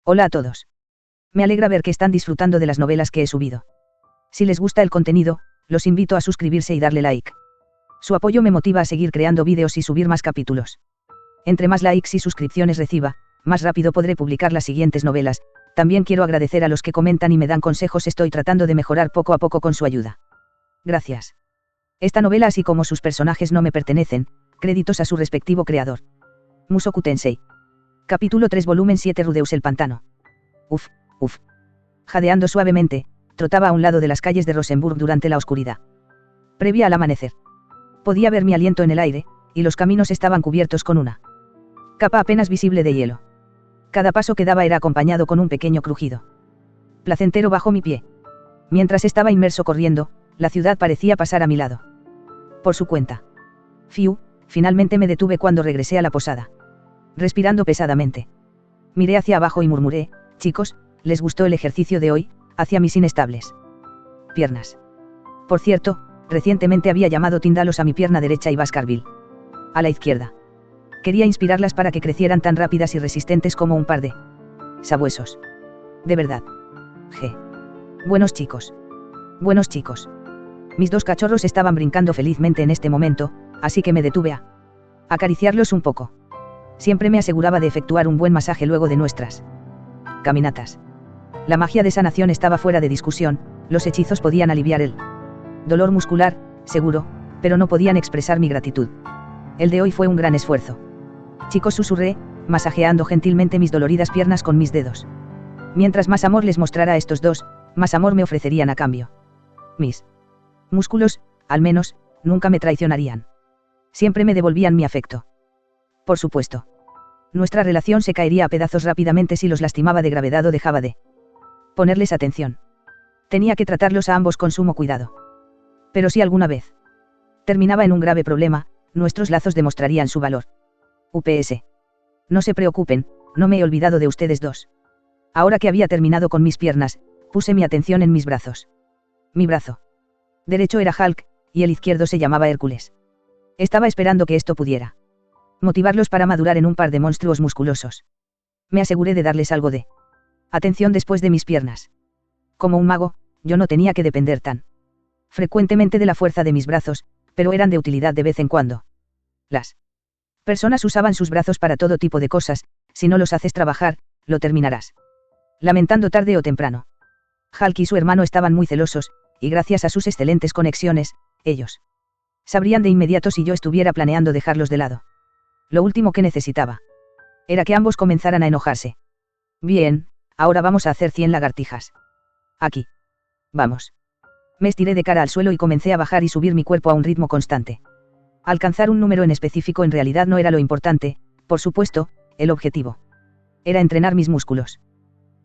Hola a todos. Me alegra ver que están disfrutando de las novelas que he subido. Si les gusta el contenido, los invito a suscribirse y darle like. Su apoyo me motiva a seguir creando vídeos y subir más capítulos. Entre más likes y suscripciones reciba, más rápido podré publicar las siguientes novelas. También quiero agradecer a los que comentan y me dan consejos. Estoy tratando de mejorar poco a poco con su ayuda. Gracias. Esta novela, así como sus personajes, no me pertenecen, créditos a su respectivo creador. Mushoku Tensei. Capítulo 3, volumen 7, Rudeus el pantano. Uf. Jadeando suavemente, trotaba a un lado de las calles de Rosenburg durante la oscuridad. Previa al amanecer. Podía ver mi aliento en el aire, y los caminos estaban cubiertos con una capa apenas visible de hielo. Cada paso que daba era acompañado con un pequeño crujido placentero bajo mi pie. Mientras estaba inmerso corriendo, la ciudad parecía pasar a mi lado. Por su cuenta. Finalmente me detuve cuando regresé a la posada. Respirando pesadamente. Miré hacia abajo y murmuré: chicos, ¿les gustó el ejercicio de hoy? Hacia mis inestables piernas. Por cierto, recientemente había llamado Tindalos a mi pierna derecha y Baskerville a la izquierda. Quería inspirarlas para que crecieran tan rápidas y resistentes como un par de sabuesos. De verdad. Buenos chicos. Mis dos cachorros estaban brincando felizmente en este momento, así que me detuve a acariciarlos un poco. Siempre me aseguraba de efectuar un buen masaje luego de nuestras caminatas. La magia de sanación estaba fuera de discusión, los hechizos podían aliviar el dolor muscular, seguro, pero no podían expresar mi gratitud. El de hoy fue un gran esfuerzo. Chicos, susurré, masajeando gentilmente mis doloridas piernas con mis dedos. Mientras más amor les mostrara a estos dos, más amor me ofrecerían a cambio. Mis músculos, al menos, nunca me traicionarían. Siempre me devolvían mi afecto. Por supuesto. Nuestra relación se caería a pedazos rápidamente si los lastimaba de gravedad o dejaba de ponerles atención. Tenía que tratarlos a ambos con sumo cuidado. Pero si alguna vez terminaba en un grave problema, nuestros lazos demostrarían su valor. UPS. No se preocupen, no me he olvidado de ustedes dos. Ahora que había terminado con mis piernas, puse mi atención en mis brazos. Mi brazo derecho era Hulk, y el izquierdo se llamaba Hércules. Estaba esperando que esto pudiera motivarlos para madurar en un par de monstruos musculosos. Me aseguré de darles algo de atención después de mis piernas. Como un mago, yo no tenía que depender tan frecuentemente de la fuerza de mis brazos, pero eran de utilidad de vez en cuando. Las personas usaban sus brazos para todo tipo de cosas. Si no los haces trabajar, lo terminarás lamentando tarde o temprano. Hulk y su hermano estaban muy celosos, y gracias a sus excelentes conexiones, ellos sabrían de inmediato si yo estuviera planeando dejarlos de lado. Lo último que necesitaba era que ambos comenzaran a enojarse. Bien, ahora vamos a hacer 100 lagartijas. Aquí. Vamos. Me estiré de cara al suelo y comencé a bajar y subir mi cuerpo a un ritmo constante. Alcanzar un número en específico en realidad no era lo importante, por supuesto, el objetivo era entrenar mis músculos.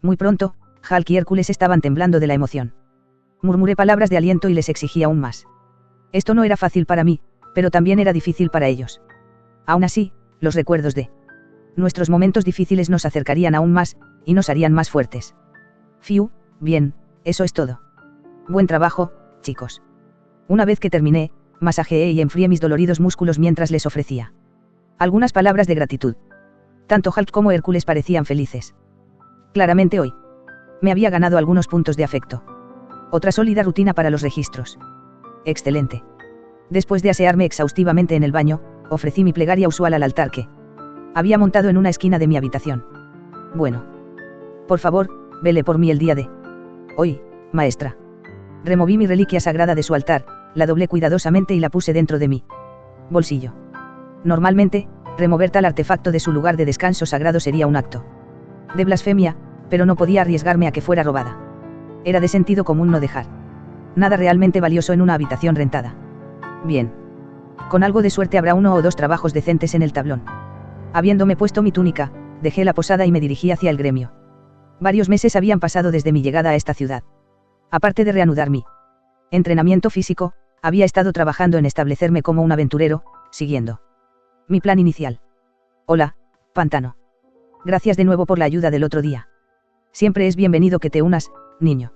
Muy pronto, Hulk y Hércules estaban temblando de la emoción. Murmuré palabras de aliento y les exigí aún más. Esto no era fácil para mí, pero también era difícil para ellos. Aún así, los recuerdos de nuestros momentos difíciles nos acercarían aún más, y nos harían más fuertes. Bien, eso es todo. Buen trabajo, chicos. Una vez que terminé, masajeé y enfrié mis doloridos músculos mientras les ofrecía algunas palabras de gratitud. Tanto Hulk como Hércules parecían felices. Claramente hoy me había ganado algunos puntos de afecto. Otra sólida rutina para los registros. Excelente. Después de asearme exhaustivamente en el baño, ofrecí mi plegaria usual al altar que había montado en una esquina de mi habitación. Bueno. Por favor, vele por mí el día de hoy, maestra. Removí mi reliquia sagrada de su altar, la doblé cuidadosamente y la puse dentro de mi bolsillo. Normalmente, remover tal artefacto de su lugar de descanso sagrado sería un acto de blasfemia, pero no podía arriesgarme a que fuera robada. Era de sentido común no dejar nada realmente valioso en una habitación rentada. Bien. Con algo de suerte habrá 1 o 2 trabajos decentes en el tablón. Habiéndome puesto mi túnica, dejé la posada y me dirigí hacia el gremio. Varios meses habían pasado desde mi llegada a esta ciudad. Aparte de reanudar mi entrenamiento físico, había estado trabajando en establecerme como un aventurero, siguiendo mi plan inicial. Hola, pantano. Gracias de nuevo por la ayuda del otro día. Siempre es bienvenido que te unas, niño.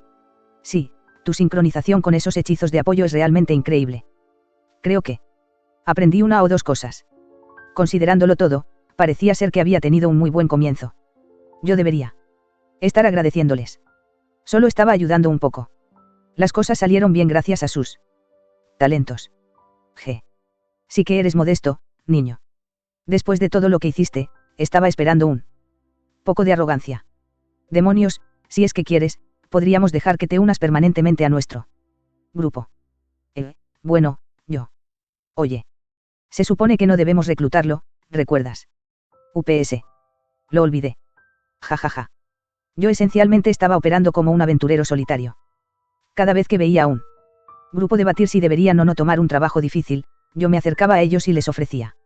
Sí, tu sincronización con esos hechizos de apoyo es realmente increíble. Creo que aprendí 1 o 2 cosas. Considerándolo todo, parecía ser que había tenido un muy buen comienzo. Yo debería Estar agradeciéndoles. Solo estaba ayudando un poco. Las cosas salieron bien gracias a sus talentos. G. Sí que eres modesto, niño. Después de todo lo que hiciste, estaba esperando un poco de arrogancia. Demonios, si es que quieres, podríamos dejar que te unas permanentemente a nuestro grupo. Bueno, yo. Oye. Se supone que no debemos reclutarlo, ¿recuerdas? UPS. Lo olvidé. Ja ja ja. Yo esencialmente estaba operando como un aventurero solitario. Cada vez que veía a un grupo debatir si deberían o no tomar un trabajo difícil, yo me acercaba a ellos y les ofrecía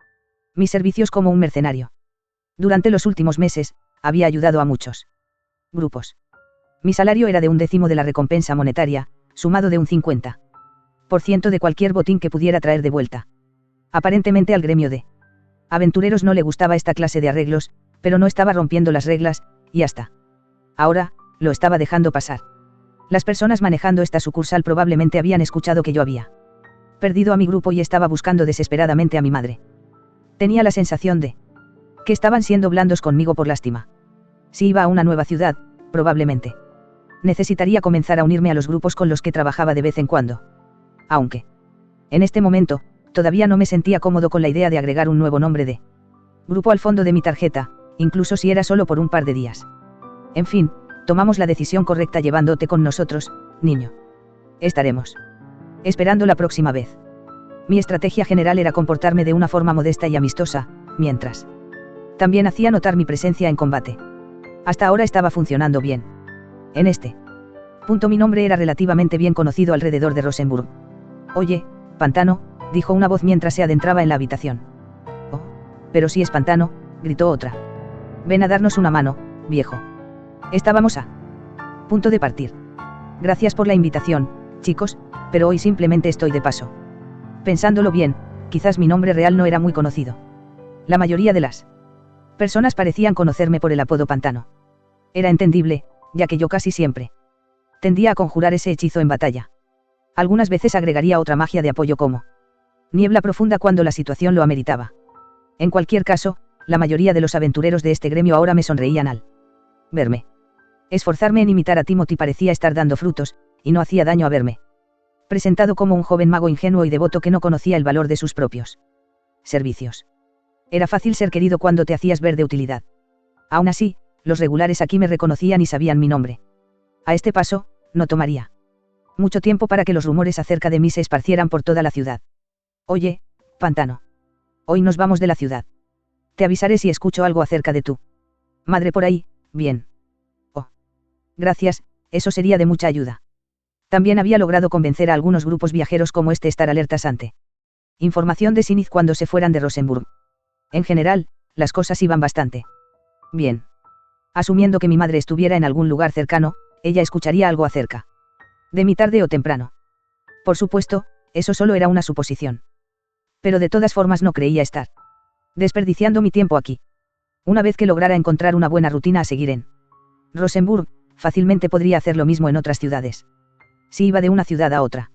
mis servicios como un mercenario. Durante los últimos meses, había ayudado a muchos grupos. Mi salario era de 1/10 de la recompensa monetaria, sumado de un 50% de cualquier botín que pudiera traer de vuelta. Aparentemente al gremio de aventureros no le gustaba esta clase de arreglos, pero no estaba rompiendo las reglas, y hasta ahora, lo estaba dejando pasar. Las personas manejando esta sucursal probablemente habían escuchado que yo había perdido a mi grupo y estaba buscando desesperadamente a mi madre. Tenía la sensación de que estaban siendo blandos conmigo por lástima. Si iba a una nueva ciudad, probablemente necesitaría comenzar a unirme a los grupos con los que trabajaba de vez en cuando. Aunque, en este momento, todavía no me sentía cómodo con la idea de agregar un nuevo nombre de grupo al fondo de mi tarjeta, incluso si era solo por un par de días. En fin, tomamos la decisión correcta llevándote con nosotros, niño. Estaremos esperando la próxima vez. Mi estrategia general era comportarme de una forma modesta y amistosa, mientras también hacía notar mi presencia en combate. Hasta ahora estaba funcionando bien. En este punto mi nombre era relativamente bien conocido alrededor de Rosenburg. Oye, Pantano, dijo una voz mientras se adentraba en la habitación. Oh, pero si es Pantano, gritó otra. Ven a darnos una mano, viejo. Estábamos a punto de partir. Gracias por la invitación, chicos, pero hoy simplemente estoy de paso. Pensándolo bien, quizás mi nombre real no era muy conocido. La mayoría de las personas parecían conocerme por el apodo Pantano. Era entendible, ya que yo casi siempre tendía a conjurar ese hechizo en batalla. Algunas veces agregaría otra magia de apoyo como niebla profunda cuando la situación lo ameritaba. En cualquier caso, la mayoría de los aventureros de este gremio ahora me sonreían al verme. Esforzarme en imitar a Timothy parecía estar dando frutos, y no hacía daño a verme presentado como un joven mago ingenuo y devoto que no conocía el valor de sus propios servicios. Era fácil ser querido cuando te hacías ver de utilidad. Aún así, los regulares aquí me reconocían y sabían mi nombre. A este paso, no tomaría mucho tiempo para que los rumores acerca de mí se esparcieran por toda la ciudad. Oye, Pantano. Hoy nos vamos de la ciudad. Te avisaré si escucho algo acerca de tu madre por ahí, bien. Oh. Gracias, eso sería de mucha ayuda. También había logrado convencer a algunos grupos viajeros como este estar alertas ante información de Sinith cuando se fueran de Rosenburg. En general, las cosas iban bastante bien. Asumiendo que mi madre estuviera en algún lugar cercano, ella escucharía algo acerca de mí tarde o temprano. Por supuesto, eso solo era una suposición. Pero de todas formas no creía estar desperdiciando mi tiempo aquí. Una vez que lograra encontrar una buena rutina a seguir en Rosenburg, fácilmente podría hacer lo mismo en otras ciudades. Si iba de una ciudad a otra,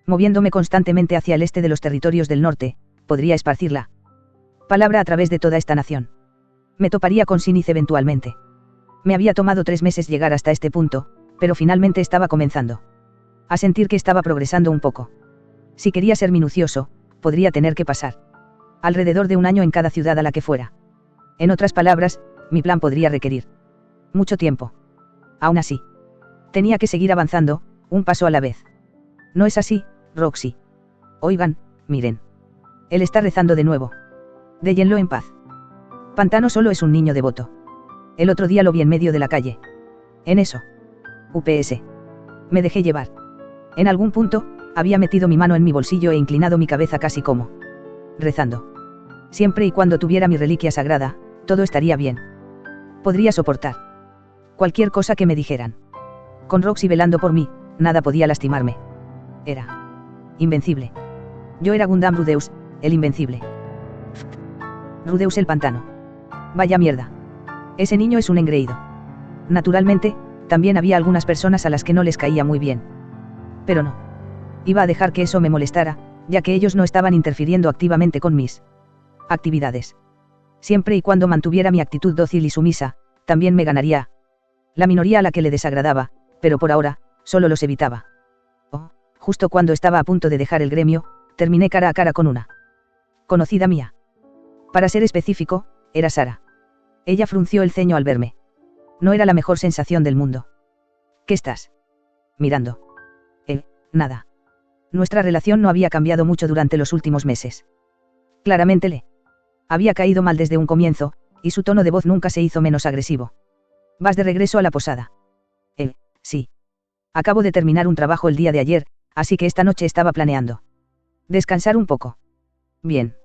moviéndome constantemente hacia el este de los territorios del norte, podría esparcir la palabra a través de toda esta nación. Me toparía con Sinith eventualmente. Me había tomado 3 meses llegar hasta este punto, pero finalmente estaba comenzando a sentir que estaba progresando un poco. Si quería ser minucioso, podría tener que pasar alrededor de 1 año en cada ciudad a la que fuera. En otras palabras, mi plan podría requerir mucho tiempo. Aún así, tenía que seguir avanzando, un paso a la vez. ¿No es así, Roxy? Oigan, miren. Él está rezando de nuevo. Déjenlo en paz. Pantano solo es un niño devoto. El otro día lo vi en medio de la calle. En eso. UPS. Me dejé llevar. En algún punto, había metido mi mano en mi bolsillo e inclinado mi cabeza casi como rezando. Siempre y cuando tuviera mi reliquia sagrada, todo estaría bien. Podría soportar cualquier cosa que me dijeran. Con Roxy velando por mí, nada podía lastimarme. Era invencible. Yo era Gundam Rudeus, el invencible. Rudeus el pantano. Vaya mierda. Ese niño es un engreído. Naturalmente, también había algunas personas a las que no les caía muy bien. Pero no. Iba a dejar que eso me molestara, ya que ellos no estaban interfiriendo activamente con mis actividades. Siempre y cuando mantuviera mi actitud dócil y sumisa, también me ganaría La minoría a la que le desagradaba, pero por ahora, solo los evitaba. Oh, justo cuando estaba a punto de dejar el gremio, terminé cara a cara con una conocida mía. Para ser específico, era Sara. Ella frunció el ceño al verme. No era la mejor sensación del mundo. ¿Qué estás mirando? Nada. Nuestra relación no había cambiado mucho durante los últimos meses. Claramente le había caído mal desde un comienzo, y su tono de voz nunca se hizo menos agresivo. ¿Vas de regreso a la posada? Sí. Acabo de terminar un trabajo el día de ayer, así que esta noche estaba planeando descansar un poco. Bien.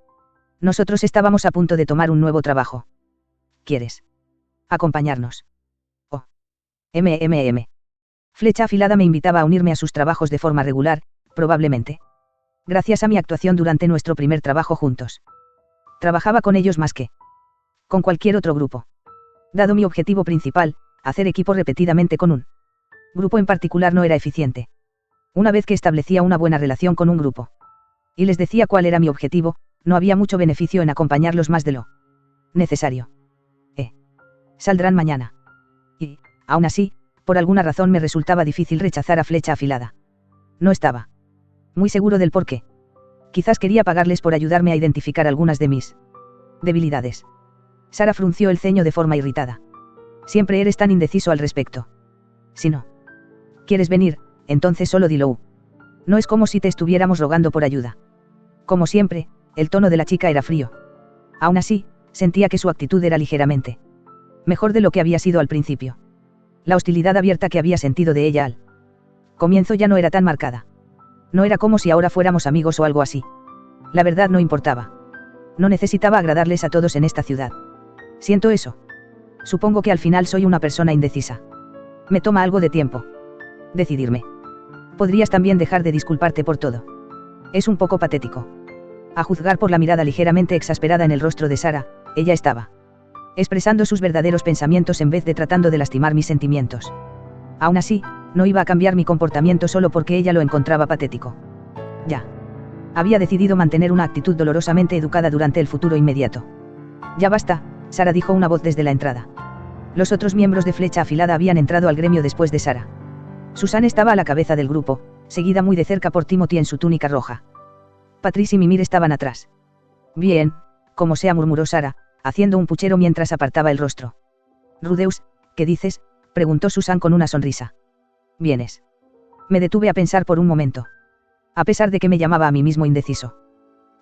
Nosotros estábamos a punto de tomar un nuevo trabajo. ¿Quieres acompañarnos? Oh. Flecha Afilada me invitaba a unirme a sus trabajos de forma regular, probablemente gracias a mi actuación durante nuestro primer trabajo juntos. Trabajaba con ellos más que con cualquier otro grupo. Dado mi objetivo principal, hacer equipo repetidamente con un grupo en particular no era eficiente. Una vez que establecía una buena relación con un grupo y les decía cuál era mi objetivo, no había mucho beneficio en acompañarlos más de lo necesario. Saldrán mañana. Y, aún así, por alguna razón me resultaba difícil rechazar a Flecha Afilada. No estaba muy seguro del por qué. Quizás quería pagarles por ayudarme a identificar algunas de mis debilidades. Sara frunció el ceño de forma irritada. Siempre eres tan indeciso al respecto. Si no quieres venir, entonces solo dilo. No es como si te estuviéramos rogando por ayuda. Como siempre, el tono de la chica era frío. Aún así, sentía que su actitud era ligeramente mejor de lo que había sido al principio. La hostilidad abierta que había sentido de ella al comienzo ya no era tan marcada. No era como si ahora fuéramos amigos o algo así. La verdad no importaba. No necesitaba agradarles a todos en esta ciudad. Siento eso. Supongo que al final soy una persona indecisa. Me toma algo de tiempo decidirme. Podrías también dejar de disculparte por todo. Es un poco patético. A juzgar por la mirada ligeramente exasperada en el rostro de Sara, ella estaba expresando sus verdaderos pensamientos en vez de tratando de lastimar mis sentimientos. Aún así, no iba a cambiar mi comportamiento solo porque ella lo encontraba patético. Ya. Había decidido mantener una actitud dolorosamente educada durante el futuro inmediato. Ya basta, Sara dijo una voz desde la entrada. Los otros miembros de Flecha Afilada habían entrado al gremio después de Sara. Susan estaba a la cabeza del grupo, seguida muy de cerca por Timothy en su túnica roja. Patrice y Mimir estaban atrás. Bien, como sea, murmuró Sara, haciendo un puchero mientras apartaba el rostro. Rudeus, ¿qué dices?, preguntó Susan con una sonrisa. ¿Vienes? Me detuve a pensar por un momento. A pesar de que me llamaba a mí mismo indeciso.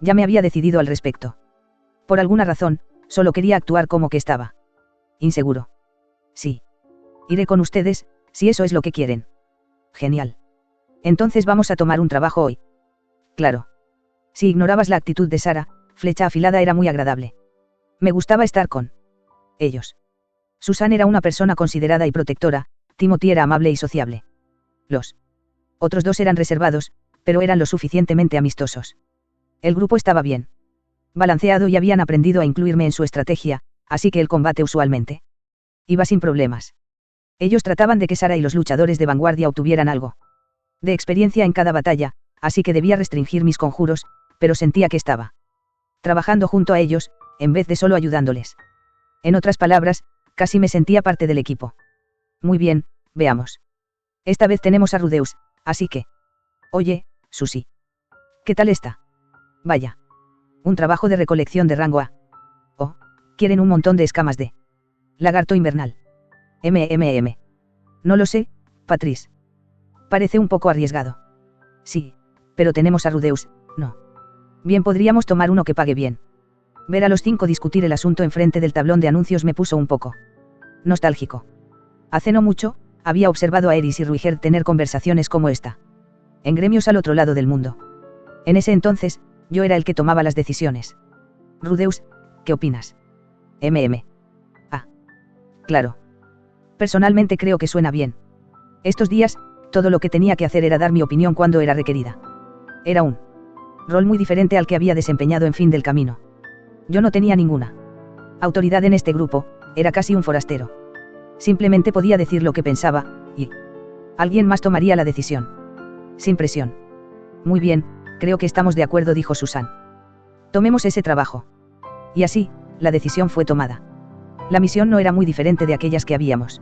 Ya me había decidido al respecto. Por alguna razón, solo quería actuar como que estaba inseguro. Sí. Iré con ustedes, si eso es lo que quieren. Genial. Entonces vamos a tomar un trabajo hoy. Claro. Si ignorabas la actitud de Sara, Flecha Afilada era muy agradable. Me gustaba estar con ellos. Susan era una persona considerada y protectora, Timothy era amable y sociable. Los otros dos eran reservados, pero eran lo suficientemente amistosos. El grupo estaba bien balanceado y habían aprendido a incluirme en su estrategia, así que el combate usualmente iba sin problemas. Ellos trataban de que Sara y los luchadores de vanguardia obtuvieran algo de experiencia en cada batalla, así que debía restringir mis conjuros, pero sentía que estaba trabajando junto a ellos, en vez de solo ayudándoles. En otras palabras, casi me sentía parte del equipo. Muy bien, veamos. Esta vez tenemos a Rudeus, así que... Oye, Susie. ¿Qué tal está? Vaya. Un trabajo de recolección de rango A. Oh, quieren un montón de escamas de lagarto invernal. No lo sé, Patrice. Parece un poco arriesgado. Sí, pero tenemos a Rudeus, ¿no? Bien, podríamos tomar uno que pague bien. Ver a los 5 discutir el asunto enfrente del tablón de anuncios me puso un poco nostálgico. Hace no mucho, había observado a Eris y Ruiger tener conversaciones como esta. En gremios al otro lado del mundo. En ese entonces, yo era el que tomaba las decisiones. Rudeus, ¿qué opinas? Ah. Claro. Personalmente creo que suena bien. Estos días, todo lo que tenía que hacer era dar mi opinión cuando era requerida. Era un rol muy diferente al que había desempeñado en Fin del Camino. Yo no tenía ninguna autoridad en este grupo, era casi un forastero. Simplemente podía decir lo que pensaba, y alguien más tomaría la decisión. Sin presión. Muy bien, creo que estamos de acuerdo, dijo Susan. Tomemos ese trabajo. Y así, la decisión fue tomada. La misión no era muy diferente de aquellas que habíamos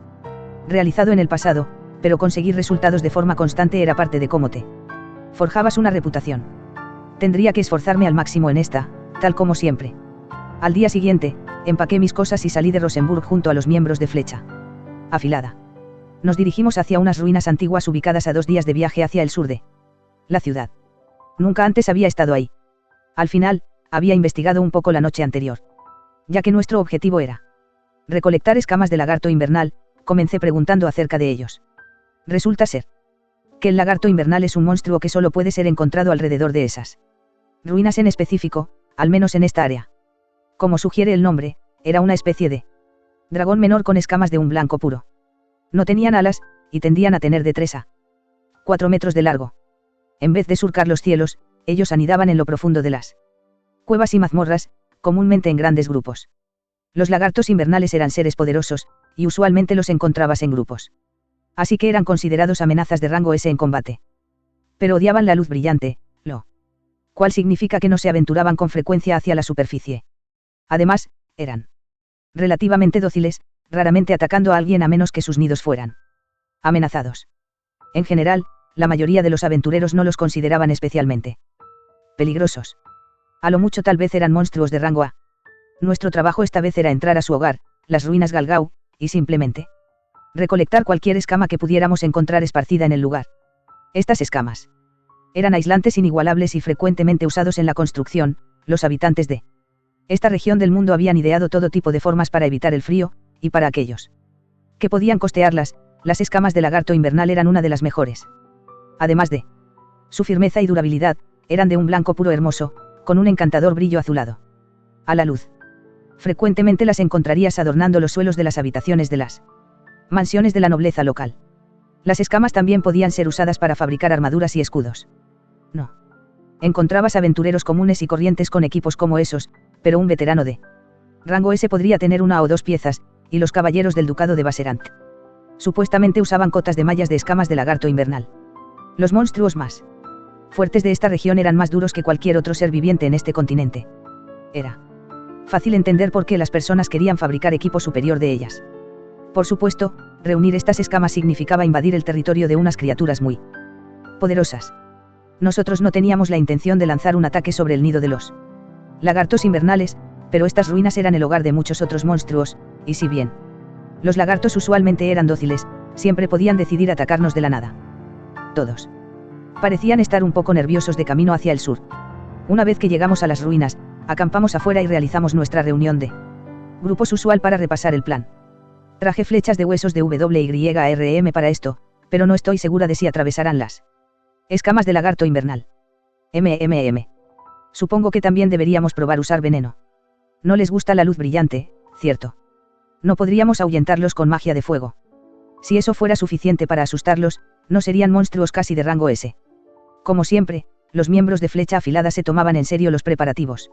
realizado en el pasado, pero conseguir resultados de forma constante era parte de cómo te forjabas una reputación. Tendría que esforzarme al máximo en esta, tal como siempre. Al día siguiente, empaqué mis cosas y salí de Rosenburg junto a los miembros de Flecha Afilada. Nos dirigimos hacia unas ruinas antiguas ubicadas a 2 días de viaje hacia el sur de la ciudad. Nunca antes había estado ahí. Al final, había investigado un poco la noche anterior. Ya que nuestro objetivo era recolectar escamas de lagarto invernal, comencé preguntando acerca de ellos. Resulta ser que el lagarto invernal es un monstruo que solo puede ser encontrado alrededor de esas ruinas en específico, al menos en esta área. Como sugiere el nombre, era una especie de dragón menor con escamas de un blanco puro. No tenían alas, y tendían a tener de 3 a 4 metros de largo. En vez de surcar los cielos, ellos anidaban en lo profundo de las cuevas y mazmorras, comúnmente en grandes grupos. Los lagartos invernales eran seres poderosos, y usualmente los encontrabas en grupos. Así que eran considerados amenazas de rango S en combate. Pero odiaban la luz brillante, lo cual significa que no se aventuraban con frecuencia hacia la superficie. Además, eran relativamente dóciles, raramente atacando a alguien a menos que sus nidos fueran amenazados. En general, la mayoría de los aventureros no los consideraban especialmente peligrosos. A lo mucho tal vez eran monstruos de rango A. Nuestro trabajo esta vez era entrar a su hogar, las ruinas Galgau, y simplemente recolectar cualquier escama que pudiéramos encontrar esparcida en el lugar. Estas escamas eran aislantes inigualables y frecuentemente usados en la construcción. Los habitantes de esta región del mundo habían ideado todo tipo de formas para evitar el frío, y para aquellos que podían costearlas, las escamas de lagarto invernal eran una de las mejores. Además de su firmeza y durabilidad, eran de un blanco puro hermoso, con un encantador brillo azulado a la luz. Frecuentemente las encontrarías adornando los suelos de las habitaciones de las mansiones de la nobleza local. Las escamas también podían ser usadas para fabricar armaduras y escudos. No encontrabas aventureros comunes y corrientes con equipos como esos, pero un veterano de rango S podría tener 1 o 2 piezas, y los caballeros del ducado de Baserant supuestamente usaban cotas de mallas de escamas de lagarto invernal. Los monstruos más fuertes de esta región eran más duros que cualquier otro ser viviente en este continente. Era fácil entender por qué las personas querían fabricar equipo superior de ellas. Por supuesto, reunir estas escamas significaba invadir el territorio de unas criaturas muy poderosas. Nosotros no teníamos la intención de lanzar un ataque sobre el nido de los lagartos invernales, pero estas ruinas eran el hogar de muchos otros monstruos, y si bien los lagartos usualmente eran dóciles, siempre podían decidir atacarnos de la nada. Todos parecían estar un poco nerviosos de camino hacia el sur. Una vez que llegamos a las ruinas, acampamos afuera y realizamos nuestra reunión de grupos usual para repasar el plan. Traje flechas de huesos de WYRM para esto, pero no estoy segura de si atravesarán las escamas de lagarto invernal. Supongo que también deberíamos probar usar veneno. No les gusta la luz brillante, ¿cierto? No podríamos ahuyentarlos con magia de fuego. Si eso fuera suficiente para asustarlos, no serían monstruos casi de rango S. Como siempre, los miembros de Flecha Afilada se tomaban en serio los preparativos.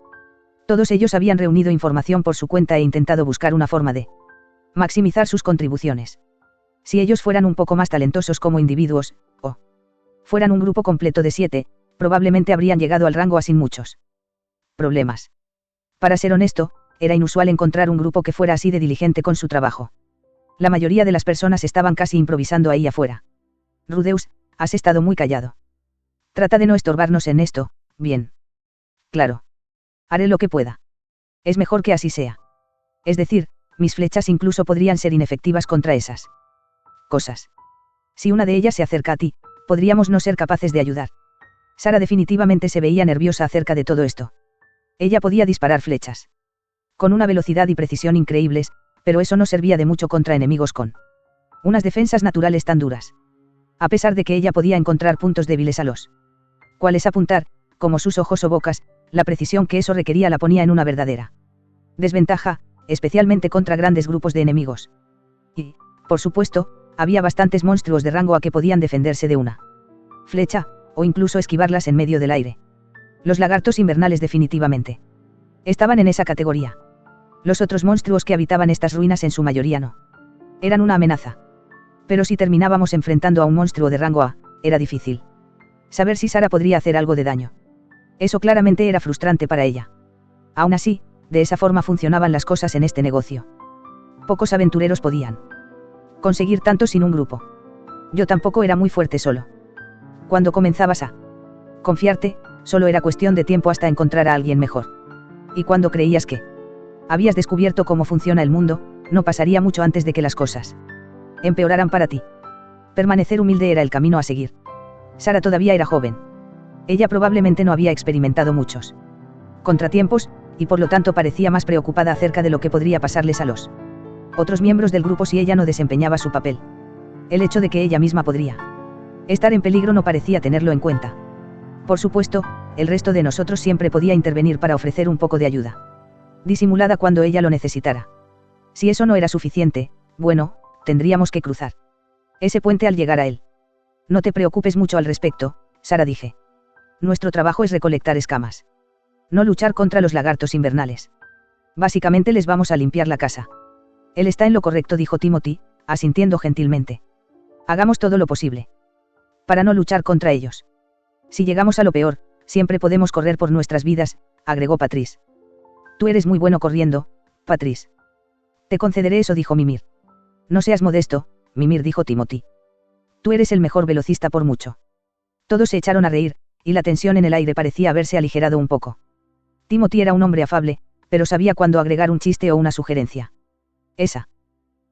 Todos ellos habían reunido información por su cuenta e intentado buscar una forma de maximizar sus contribuciones. Si ellos fueran un poco más talentosos como individuos, o fueran un grupo completo de 7, probablemente habrían llegado al rango A sin muchos problemas. Para ser honesto, era inusual encontrar un grupo que fuera así de diligente con su trabajo. La mayoría de las personas estaban casi improvisando ahí afuera. Rudeus, has estado muy callado. Trata de no estorbarnos en esto, bien. Claro. Haré lo que pueda. Es mejor que así sea. Es decir, mis flechas incluso podrían ser inefectivas contra esas cosas. Si una de ellas se acerca a ti, podríamos no ser capaces de ayudar. Sara definitivamente se veía nerviosa acerca de todo esto. Ella podía disparar flechas con una velocidad y precisión increíbles, pero eso no servía de mucho contra enemigos con unas defensas naturales tan duras. A pesar de que ella podía encontrar puntos débiles a los cuales apuntar, como sus ojos o bocas, la precisión que eso requería la ponía en una verdadera desventaja, especialmente contra grandes grupos de enemigos. Y, por supuesto, había bastantes monstruos de rango A que podían defenderse de una flecha, o incluso esquivarlas en medio del aire. Los lagartos invernales definitivamente estaban en esa categoría. Los otros monstruos que habitaban estas ruinas en su mayoría no eran una amenaza. Pero si terminábamos enfrentando a un monstruo de rango A, era difícil saber si Sara podría hacer algo de daño. Eso claramente era frustrante para ella. Aún así, de esa forma funcionaban las cosas en este negocio. Pocos aventureros podían Conseguir tanto sin un grupo. Yo tampoco era muy fuerte solo. Cuando comenzabas a confiarte, solo era cuestión de tiempo hasta encontrar a alguien mejor. Y cuando creías que habías descubierto cómo funciona el mundo, no pasaría mucho antes de que las cosas empeoraran para ti. Permanecer humilde era el camino a seguir. Sara todavía era joven. Ella probablemente no había experimentado muchos contratiempos, y por lo tanto parecía más preocupada acerca de lo que podría pasarles a los otros miembros del grupo si ella no desempeñaba su papel. El hecho de que ella misma podría estar en peligro no parecía tenerlo en cuenta. Por supuesto, el resto de nosotros siempre podía intervenir para ofrecer un poco de ayuda disimulada cuando ella lo necesitara. Si eso no era suficiente, bueno, tendríamos que cruzar ese puente al llegar a él. No te preocupes mucho al respecto, Sara, dije. Nuestro trabajo es recolectar escamas. No luchar contra los lagartos invernales. Básicamente les vamos a limpiar la casa. Él está en lo correcto, dijo Timothy, asintiendo gentilmente. Hagamos todo lo posible para no luchar contra ellos. Si llegamos a lo peor, siempre podemos correr por nuestras vidas, agregó Patrice. Tú eres muy bueno corriendo, Patrice. Te concederé eso, dijo Mimir. No seas modesto, Mimir, dijo Timothy. Tú eres el mejor velocista por mucho. Todos se echaron a reír, y la tensión en el aire parecía haberse aligerado un poco. Timothy era un hombre afable, pero sabía cuándo agregar un chiste o una sugerencia. Esa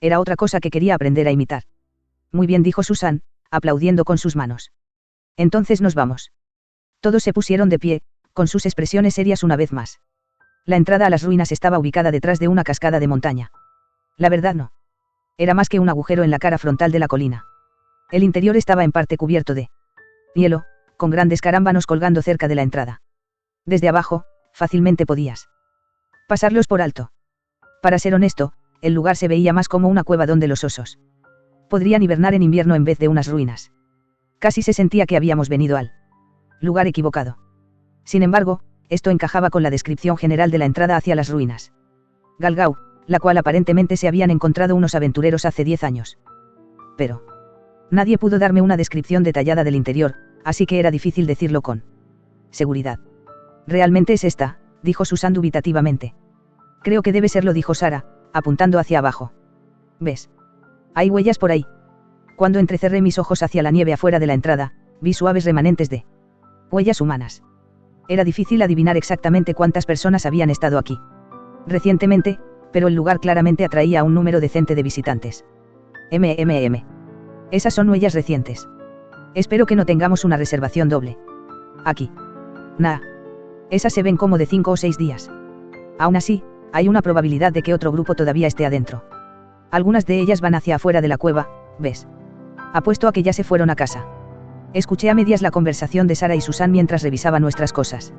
era otra cosa que quería aprender a imitar. Muy bien, dijo Susan, aplaudiendo con sus manos. Entonces nos vamos. Todos se pusieron de pie, con sus expresiones serias una vez más. La entrada a las ruinas estaba ubicada detrás de una cascada de montaña. La verdad no. Era más que un agujero en la cara frontal de la colina. El interior estaba en parte cubierto de hielo, con grandes carámbanos colgando cerca de la entrada. Desde abajo, fácilmente podías pasarlos por alto. Para ser honesto, el lugar se veía más como una cueva donde los osos podrían hibernar en invierno en vez de unas ruinas. Casi se sentía que habíamos venido al lugar equivocado. Sin embargo, esto encajaba con la descripción general de la entrada hacia las ruinas Galgau, la cual aparentemente se habían encontrado unos aventureros hace 10 años. Pero nadie pudo darme una descripción detallada del interior, así que era difícil decirlo con seguridad. Realmente es esta, dijo Susan dubitativamente. Creo que debe serlo, dijo Sara, apuntando hacia abajo. ¿Ves? Hay huellas por ahí. Cuando entrecerré mis ojos hacia la nieve afuera de la entrada, vi suaves remanentes de huellas humanas. Era difícil adivinar exactamente cuántas personas habían estado aquí recientemente, pero el lugar claramente atraía a un número decente de visitantes. Esas son huellas recientes. Espero que no tengamos una reservación doble aquí. Nah. Esas se ven como de 5 o 6 días. Aún así, hay una probabilidad de que otro grupo todavía esté adentro. Algunas de ellas van hacia afuera de la cueva, ¿ves? Apuesto a que ya se fueron a casa. Escuché a medias la conversación de Sara y Susan mientras revisaba nuestras cosas.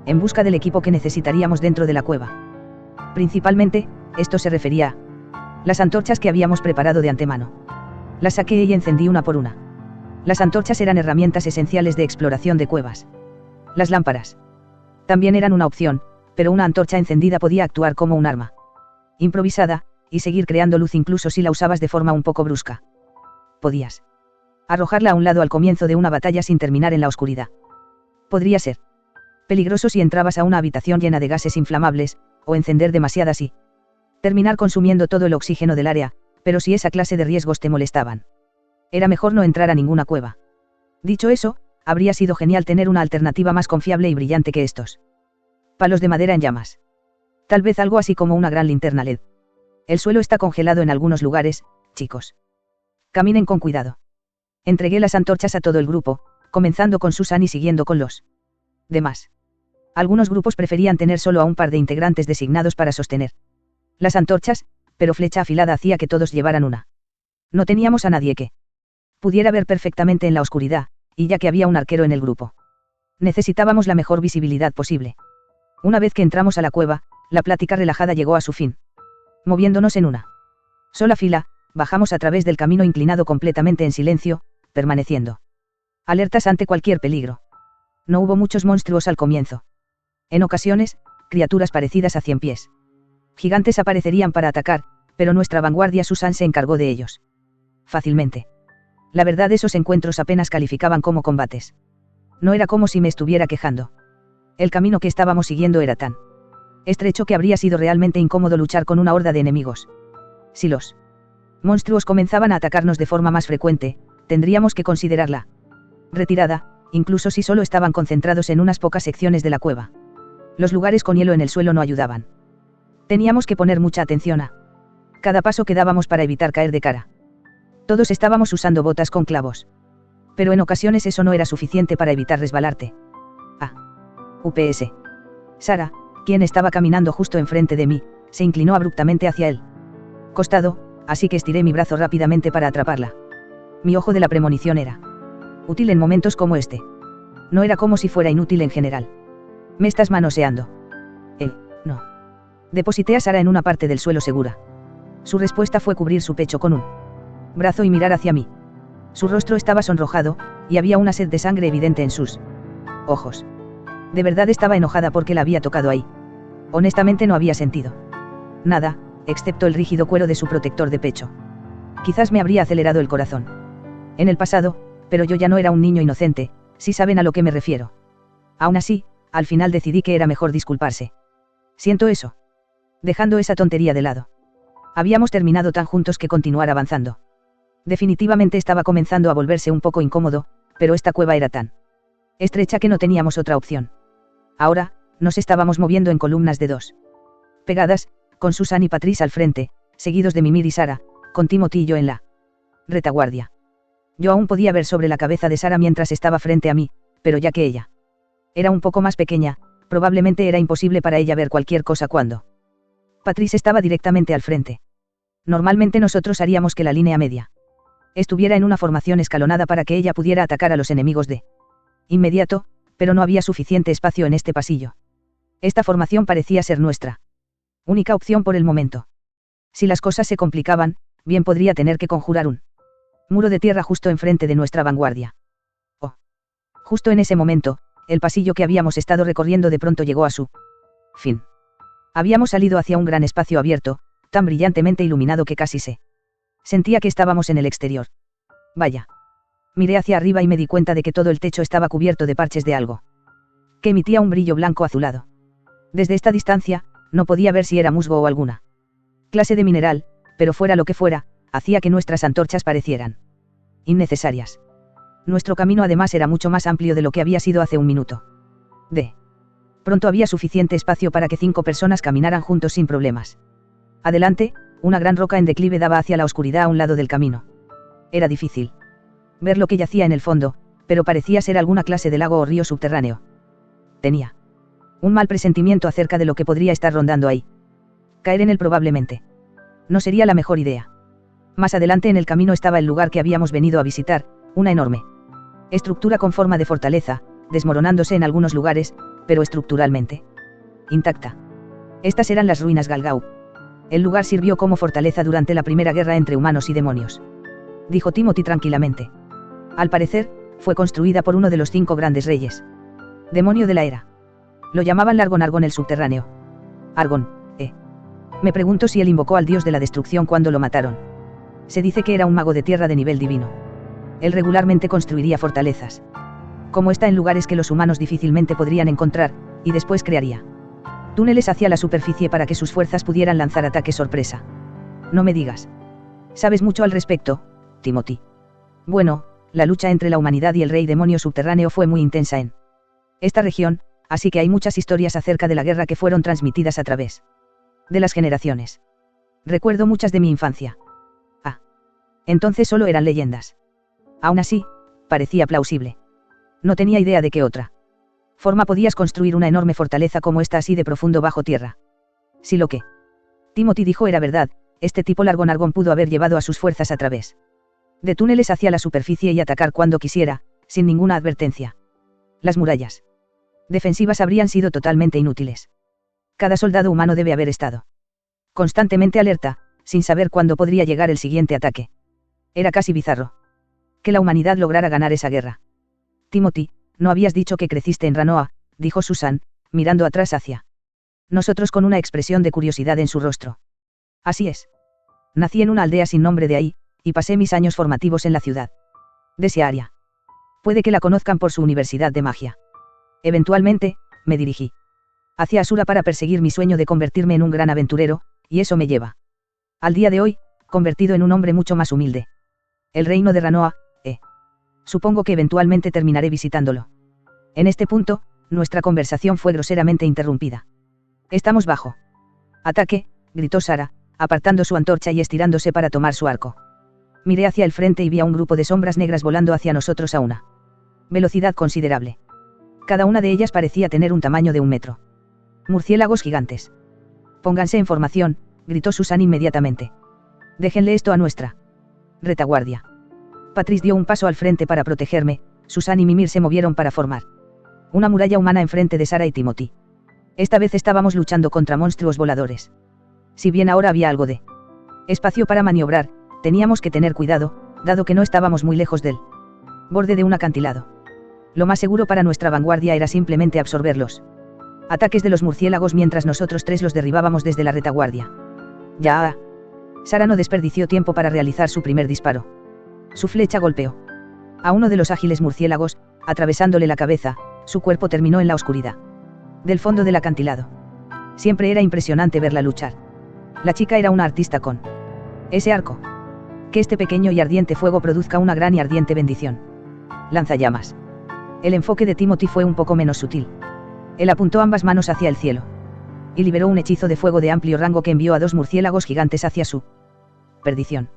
En busca del equipo que necesitaríamos dentro de la cueva. Principalmente, esto se refería a las antorchas que habíamos preparado de antemano. Las saqué y encendí una por una. Las antorchas eran herramientas esenciales de exploración de cuevas. Las lámparas también eran una opción, pero una antorcha encendida podía actuar como un arma improvisada, y seguir creando luz incluso si la usabas de forma un poco brusca. Podías arrojarla a un lado al comienzo de una batalla sin terminar en la oscuridad. Podría ser peligroso si entrabas a una habitación llena de gases inflamables, o encender demasiadas y terminar consumiendo todo el oxígeno del área, pero si esa clase de riesgos te molestaban, era mejor no entrar a ninguna cueva. Dicho eso, habría sido genial tener una alternativa más confiable y brillante que estos palos de madera en llamas. Tal vez algo así como una gran linterna LED. El suelo está congelado en algunos lugares, chicos. Caminen con cuidado. Entregué las antorchas a todo el grupo, comenzando con Susan y siguiendo con los demás. Algunos grupos preferían tener solo a un par de integrantes designados para sostener las antorchas, pero Flecha Afilada hacía que todos llevaran una. No teníamos a nadie que pudiera ver perfectamente en la oscuridad, y ya que había un arquero en el grupo, necesitábamos la mejor visibilidad posible. Una vez que entramos a la cueva, la plática relajada llegó a su fin. Moviéndonos en una sola fila, bajamos a través del camino inclinado completamente en silencio, permaneciendo alertas ante cualquier peligro. No hubo muchos monstruos al comienzo. En ocasiones, criaturas parecidas a 100 pies gigantes aparecerían para atacar, pero nuestra vanguardia Susan se encargó de ellos fácilmente. La verdad, esos encuentros apenas calificaban como combates. No era como si me estuviera quejando. El camino que estábamos siguiendo era tan estrecho que habría sido realmente incómodo luchar con una horda de enemigos. Si los Monstruos comenzaban a atacarnos de forma más frecuente, tendríamos que considerarla retirada, incluso si solo estaban concentrados en unas pocas secciones de la cueva. Los lugares con hielo en el suelo no ayudaban. Teníamos que poner mucha atención a cada paso que dábamos para evitar caer de cara. Todos estábamos usando botas con clavos. Pero en ocasiones eso no era suficiente para evitar resbalarte. UPS. Sara, quien estaba caminando justo enfrente de mí, se inclinó abruptamente hacia el costado, así que estiré mi brazo rápidamente para atraparla. Mi ojo de la premonición era útil en momentos como este. No era como si fuera inútil en general. ¿Me estás manoseando? No. Deposité a Sara en una parte del suelo segura. Su respuesta fue cubrir su pecho con un brazo y mirar hacia mí. Su rostro estaba sonrojado, y había una sed de sangre evidente en sus ojos. De verdad estaba enojada porque la había tocado ahí. Honestamente no había sentido nada, excepto el rígido cuero de su protector de pecho. Quizás me habría acelerado el corazón en el pasado, pero yo ya no era un niño inocente, si saben a lo que me refiero. Aún así, al final decidí que era mejor disculparse. Siento eso. Dejando esa tontería de lado. Habíamos terminado tan juntos que continuar avanzando. Definitivamente estaba comenzando a volverse un poco incómodo, pero esta cueva era tan estrecha que no teníamos otra opción. Ahora, nos estábamos moviendo en columnas de dos pegadas, con Susan y Patrice al frente, seguidos de Mimir y Sara, con Timothy y yo en la retaguardia. Yo aún podía ver sobre la cabeza de Sara mientras estaba frente a mí, pero ya que ella era un poco más pequeña, probablemente era imposible para ella ver cualquier cosa cuando Patrice estaba directamente al frente. Normalmente nosotros haríamos que la línea media estuviera en una formación escalonada para que ella pudiera atacar a los enemigos de inmediato, pero no había suficiente espacio en este pasillo. Esta formación parecía ser nuestra única opción por el momento. Si las cosas se complicaban, bien podría tener que conjurar un muro de tierra justo enfrente de nuestra vanguardia. Justo en ese momento, el pasillo que habíamos estado recorriendo de pronto llegó a su fin. Habíamos salido hacia un gran espacio abierto, tan brillantemente iluminado que casi se sentía que estábamos en el exterior. Vaya. Miré hacia arriba y me di cuenta de que todo el techo estaba cubierto de parches de algo que emitía un brillo blanco azulado. Desde esta distancia, no podía ver si era musgo o alguna clase de mineral, pero fuera lo que fuera, hacía que nuestras antorchas parecieran innecesarias. Nuestro camino además era mucho más amplio de lo que había sido hace un minuto. De pronto había suficiente espacio para que 5 personas caminaran juntos sin problemas. Adelante, una gran roca en declive daba hacia la oscuridad a un lado del camino. Era difícil ver lo que yacía en el fondo, pero parecía ser alguna clase de lago o río subterráneo. Tenía un mal presentimiento acerca de lo que podría estar rondando ahí. Caer en él probablemente no sería la mejor idea. Más adelante en el camino estaba el lugar que habíamos venido a visitar, una enorme estructura con forma de fortaleza, desmoronándose en algunos lugares, pero estructuralmente intacta. Estas eran las ruinas Galgau. El lugar sirvió como fortaleza durante la primera guerra entre humanos y demonios, dijo Timothy tranquilamente. Al parecer, fue construida por uno de los 5 grandes reyes. Demonio de la era. Lo llamaban Largon Argon el subterráneo. Argon, Me pregunto si él invocó al dios de la destrucción cuando lo mataron. Se dice que era un mago de tierra de nivel divino. Él regularmente construiría fortalezas como esta en lugares que los humanos difícilmente podrían encontrar, y después crearía túneles hacia la superficie para que sus fuerzas pudieran lanzar ataques sorpresa. No me digas. Sabes mucho al respecto, Timothy. Bueno, la lucha entre la humanidad y el rey demonio subterráneo fue muy intensa en esta región, así que hay muchas historias acerca de la guerra que fueron transmitidas a través de las generaciones. Recuerdo muchas de mi infancia. Entonces solo eran leyendas. Aún así, parecía plausible. No tenía idea de qué otra forma podías construir una enorme fortaleza como esta así de profundo bajo tierra. Si lo que Timothy dijo era verdad, este tipo Largon Argon pudo haber llevado a sus fuerzas a través de túneles hacia la superficie y atacar cuando quisiera, sin ninguna advertencia. Las murallas defensivas habrían sido totalmente inútiles. Cada soldado humano debe haber estado constantemente alerta, sin saber cuándo podría llegar el siguiente ataque. Era casi bizarro que la humanidad lograra ganar esa guerra. Timothy, no habías dicho que creciste en Ranoa, dijo Susan, mirando atrás hacia nosotros con una expresión de curiosidad en su rostro. Así es. Nací en una aldea sin nombre de ahí, y pasé mis años formativos en la ciudad de Searia. Puede que la conozcan por su universidad de magia. Eventualmente, me dirigí hacia Asura para perseguir mi sueño de convertirme en un gran aventurero, y eso me lleva al día de hoy, convertido en un hombre mucho más humilde. El reino de Ranoa, Supongo que eventualmente terminaré visitándolo. En este punto, nuestra conversación fue groseramente interrumpida. Estamos bajo ataque, gritó Sara, apartando su antorcha y estirándose para tomar su arco. Miré hacia el frente y vi a un grupo de sombras negras volando hacia nosotros a una velocidad considerable. Cada una de ellas parecía tener un tamaño de 1 metro. Murciélagos gigantes. Pónganse en formación, gritó Susan inmediatamente. Déjenle esto a nuestra retaguardia. Patrice dio un paso al frente para protegerme, Susan y Mimir se movieron para formar una muralla humana enfrente de Sara y Timothy. Esta vez estábamos luchando contra monstruos voladores. Si bien ahora había algo de espacio para maniobrar, teníamos que tener cuidado, dado que no estábamos muy lejos del borde de un acantilado. Lo más seguro para nuestra vanguardia era simplemente absorber los ataques de los murciélagos mientras nosotros 3 los derribábamos desde la retaguardia. Ya. Sara no desperdició tiempo para realizar su primer disparo. Su flecha golpeó a uno de los ágiles murciélagos, atravesándole la cabeza. Su cuerpo terminó en la oscuridad del fondo del acantilado. Siempre era impresionante verla luchar. La chica era una artista con ese arco. Que este pequeño y ardiente fuego produzca una gran y ardiente bendición. Lanzallamas. El enfoque de Timothy fue un poco menos sutil. Él apuntó ambas manos hacia el cielo. Y liberó un hechizo de fuego de amplio rango que envió a 2 murciélagos gigantes hacia su perdición.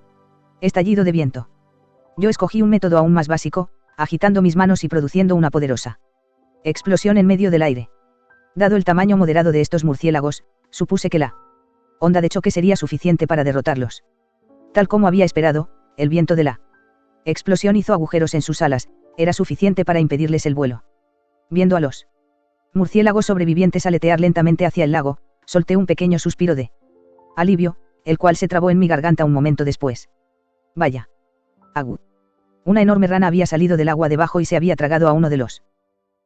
Estallido de viento. Yo escogí un método aún más básico, agitando mis manos y produciendo una poderosa explosión en medio del aire. Dado el tamaño moderado de estos murciélagos, supuse que la onda de choque sería suficiente para derrotarlos. Tal como había esperado, el viento de la explosión hizo agujeros en sus alas, era suficiente para impedirles el vuelo. Viendo a los murciélagos sobrevivientes aletear lentamente hacia el lago, solté un pequeño suspiro de alivio, el cual se trabó en mi garganta un momento después. Vaya. Agud. Una enorme rana había salido del agua debajo y se había tragado a uno de los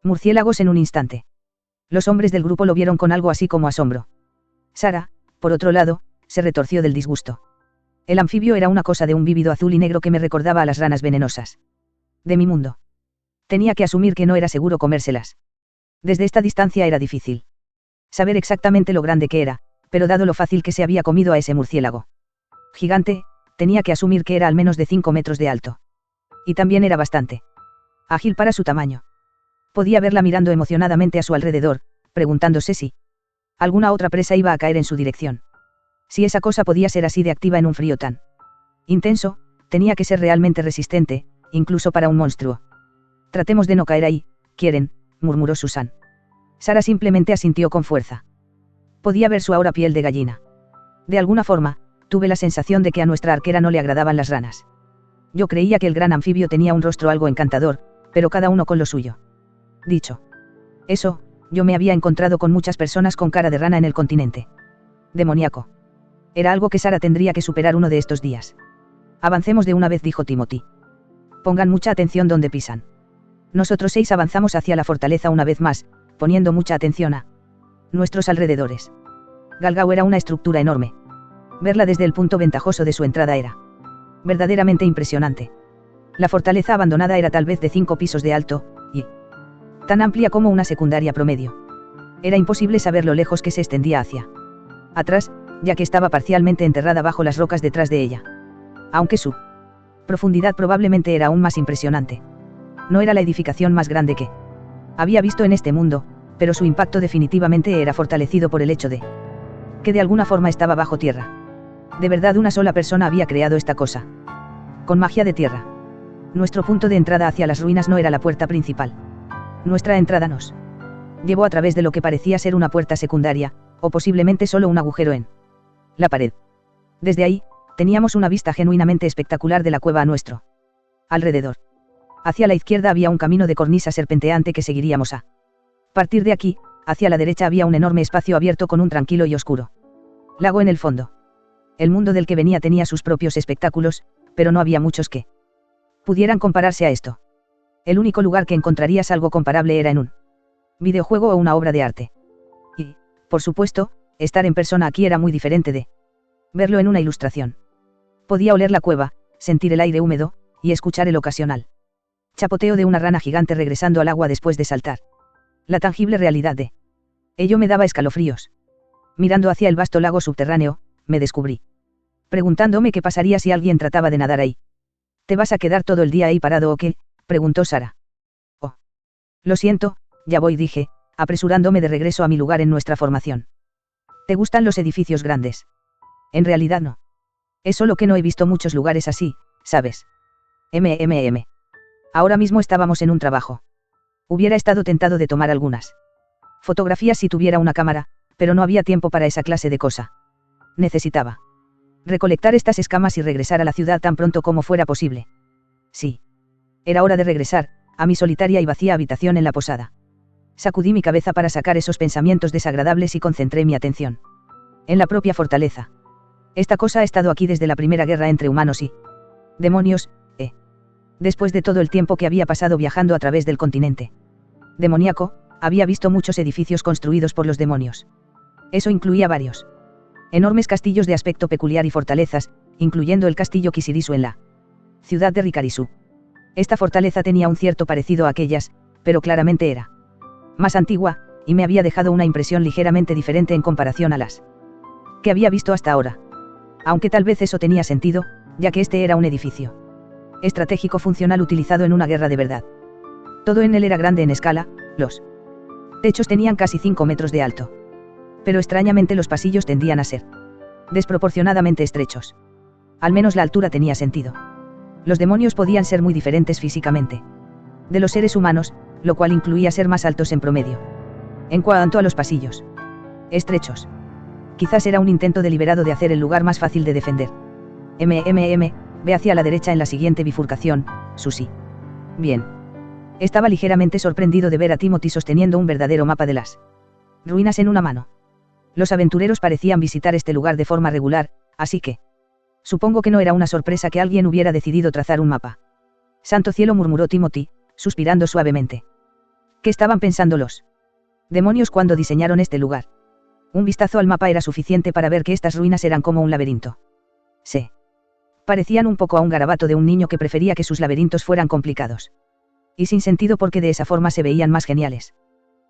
murciélagos en un instante. Los hombres del grupo lo vieron con algo así como asombro. Sara, por otro lado, se retorció del disgusto. El anfibio era una cosa de un vívido azul y negro que me recordaba a las ranas venenosas de mi mundo. Tenía que asumir que no era seguro comérselas. Desde esta distancia era difícil saber exactamente lo grande que era, pero dado lo fácil que se había comido a ese murciélago gigante, tenía que asumir que era al menos de 5 metros de alto. Y también era bastante ágil para su tamaño. Podía verla mirando emocionadamente a su alrededor, preguntándose si alguna otra presa iba a caer en su dirección. Si esa cosa podía ser así de activa en un frío tan intenso, tenía que ser realmente resistente, incluso para un monstruo. Tratemos de no caer ahí, ¿quieren?, murmuró Susan. Sara simplemente asintió con fuerza. Podía ver su ahora piel de gallina. De alguna forma, tuve la sensación de que a nuestra arquera no le agradaban las ranas. Yo creía que el gran anfibio tenía un rostro algo encantador, pero cada uno con lo suyo. Dicho eso, yo me había encontrado con muchas personas con cara de rana en el continente. Demoníaco. Era algo que Sara tendría que superar uno de estos días. Avancemos de una vez, dijo Timothy. Pongan mucha atención donde pisan. Nosotros 6 avanzamos hacia la fortaleza una vez más, poniendo mucha atención a nuestros alrededores. Galgao era una estructura enorme. Verla desde el punto ventajoso de su entrada era verdaderamente impresionante. La fortaleza abandonada era tal vez de 5 pisos de alto, y tan amplia como una secundaria promedio. Era imposible saber lo lejos que se extendía hacia atrás, ya que estaba parcialmente enterrada bajo las rocas detrás de ella. Aunque su profundidad probablemente era aún más impresionante. No era la edificación más grande que había visto en este mundo, pero su impacto definitivamente era fortalecido por el hecho de que de alguna forma estaba bajo tierra. De verdad una sola persona había creado esta cosa. Con magia de tierra. Nuestro punto de entrada hacia las ruinas no era la puerta principal. Nuestra entrada nos llevó a través de lo que parecía ser una puerta secundaria, o posiblemente solo un agujero en la pared. Desde ahí, teníamos una vista genuinamente espectacular de la cueva a nuestro alrededor. Hacia la izquierda había un camino de cornisa serpenteante que seguiríamos a partir de aquí. Hacia la derecha había un enorme espacio abierto con un tranquilo y oscuro lago en el fondo. El mundo del que venía tenía sus propios espectáculos, pero no había muchos que pudieran compararse a esto. El único lugar que encontrarías algo comparable era en un videojuego o una obra de arte. Y, por supuesto, estar en persona aquí era muy diferente de verlo en una ilustración. Podía oler la cueva, sentir el aire húmedo, y escuchar el ocasional chapoteo de una rana gigante regresando al agua después de saltar. La tangible realidad de ello me daba escalofríos. Mirando hacia el vasto lago subterráneo, me descubrí preguntándome qué pasaría si alguien trataba de nadar ahí. ¿Te vas a quedar todo el día ahí parado o qué?, preguntó Sara. Oh. Lo siento, ya voy, dije, apresurándome de regreso a mi lugar en nuestra formación. ¿Te gustan los edificios grandes? En realidad no. Es solo que no he visto muchos lugares así, ¿sabes? Ahora mismo estábamos en un trabajo. Hubiera estado tentado de tomar algunas fotografías si tuviera una cámara, pero no había tiempo para esa clase de cosa. Necesitaba recolectar estas escamas y regresar a la ciudad tan pronto como fuera posible. Sí. Era hora de regresar, a mi solitaria y vacía habitación en la posada. Sacudí mi cabeza para sacar esos pensamientos desagradables y concentré mi atención en la propia fortaleza. Esta cosa ha estado aquí desde la primera guerra entre humanos y demonios, Después de todo el tiempo que había pasado viajando a través del continente demoníaco, había visto muchos edificios construidos por los demonios. Eso incluía varios enormes castillos de aspecto peculiar y fortalezas, incluyendo el castillo Kisirisu en la ciudad de Rikarisu. Esta fortaleza tenía un cierto parecido a aquellas, pero claramente era más antigua, y me había dejado una impresión ligeramente diferente en comparación a las que había visto hasta ahora. Aunque tal vez eso tenía sentido, ya que este era un edificio estratégico funcional utilizado en una guerra de verdad. Todo en él era grande en escala, los techos tenían casi 5 metros de alto. Pero extrañamente los pasillos tendían a ser desproporcionadamente estrechos. Al menos la altura tenía sentido. Los demonios podían ser muy diferentes físicamente de los seres humanos, lo cual incluía ser más altos en promedio. En cuanto a los pasillos estrechos, quizás era un intento deliberado de hacer el lugar más fácil de defender. Ve hacia la derecha en la siguiente bifurcación, Susie. Bien. Estaba ligeramente sorprendido de ver a Timothy sosteniendo un verdadero mapa de las ruinas en una mano. Los aventureros parecían visitar este lugar de forma regular, así que supongo que no era una sorpresa que alguien hubiera decidido trazar un mapa. Santo cielo, murmuró Timothy, suspirando suavemente. ¿Qué estaban pensando los demonios cuando diseñaron este lugar? Un vistazo al mapa era suficiente para ver que estas ruinas eran como un laberinto. Sí. Parecían un poco a un garabato de un niño que prefería que sus laberintos fueran complicados. Y sin sentido porque de esa forma se veían más geniales.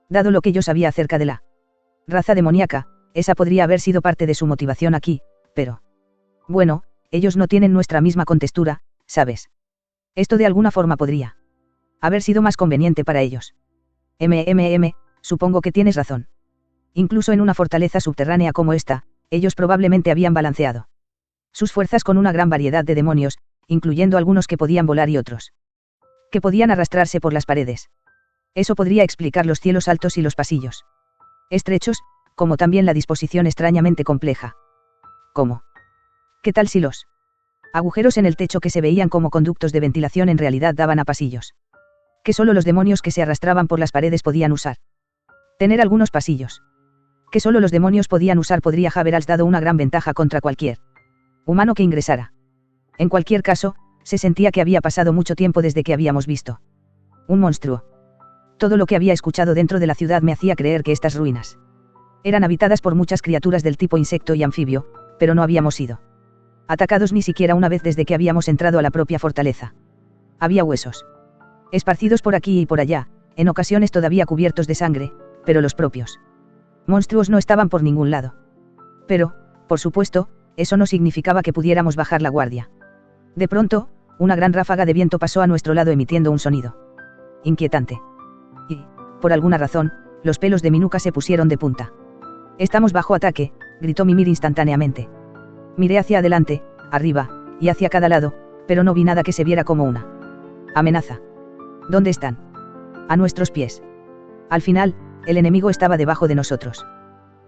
Dado lo que yo sabía acerca de la raza demoníaca, esa podría haber sido parte de su motivación aquí, pero... Bueno, ellos no tienen nuestra misma contextura, ¿sabes? Esto de alguna forma podría haber sido más conveniente para ellos. Supongo que tienes razón. Incluso en una fortaleza subterránea como esta, ellos probablemente habían balanceado sus fuerzas con una gran variedad de demonios, incluyendo algunos que podían volar y otros que podían arrastrarse por las paredes. Eso podría explicar los cielos altos y los pasillos estrechos, como también la disposición extrañamente compleja. ¿Cómo? ¿Qué tal si los agujeros en el techo que se veían como conductos de ventilación en realidad daban a pasillos que solo los demonios que se arrastraban por las paredes podían usar? Tener algunos pasillos que solo los demonios podían usar podría haber dado una gran ventaja contra cualquier humano que ingresara. En cualquier caso, se sentía que había pasado mucho tiempo desde que habíamos visto un monstruo. Todo lo que había escuchado dentro de la ciudad me hacía creer que estas ruinas eran habitadas por muchas criaturas del tipo insecto y anfibio, pero no habíamos sido atacados ni siquiera una vez desde que habíamos entrado a la propia fortaleza. Había huesos esparcidos por aquí y por allá, en ocasiones todavía cubiertos de sangre, pero los propios monstruos no estaban por ningún lado. Pero, por supuesto, eso no significaba que pudiéramos bajar la guardia. De pronto, una gran ráfaga de viento pasó a nuestro lado emitiendo un sonido inquietante. Y, por alguna razón, los pelos de mi nuca se pusieron de punta. «Estamos bajo ataque», gritó Mimir instantáneamente. Miré hacia adelante, arriba, y hacia cada lado, pero no vi nada que se viera como una amenaza. ¿Dónde están? A nuestros pies. Al final, el enemigo estaba debajo de nosotros.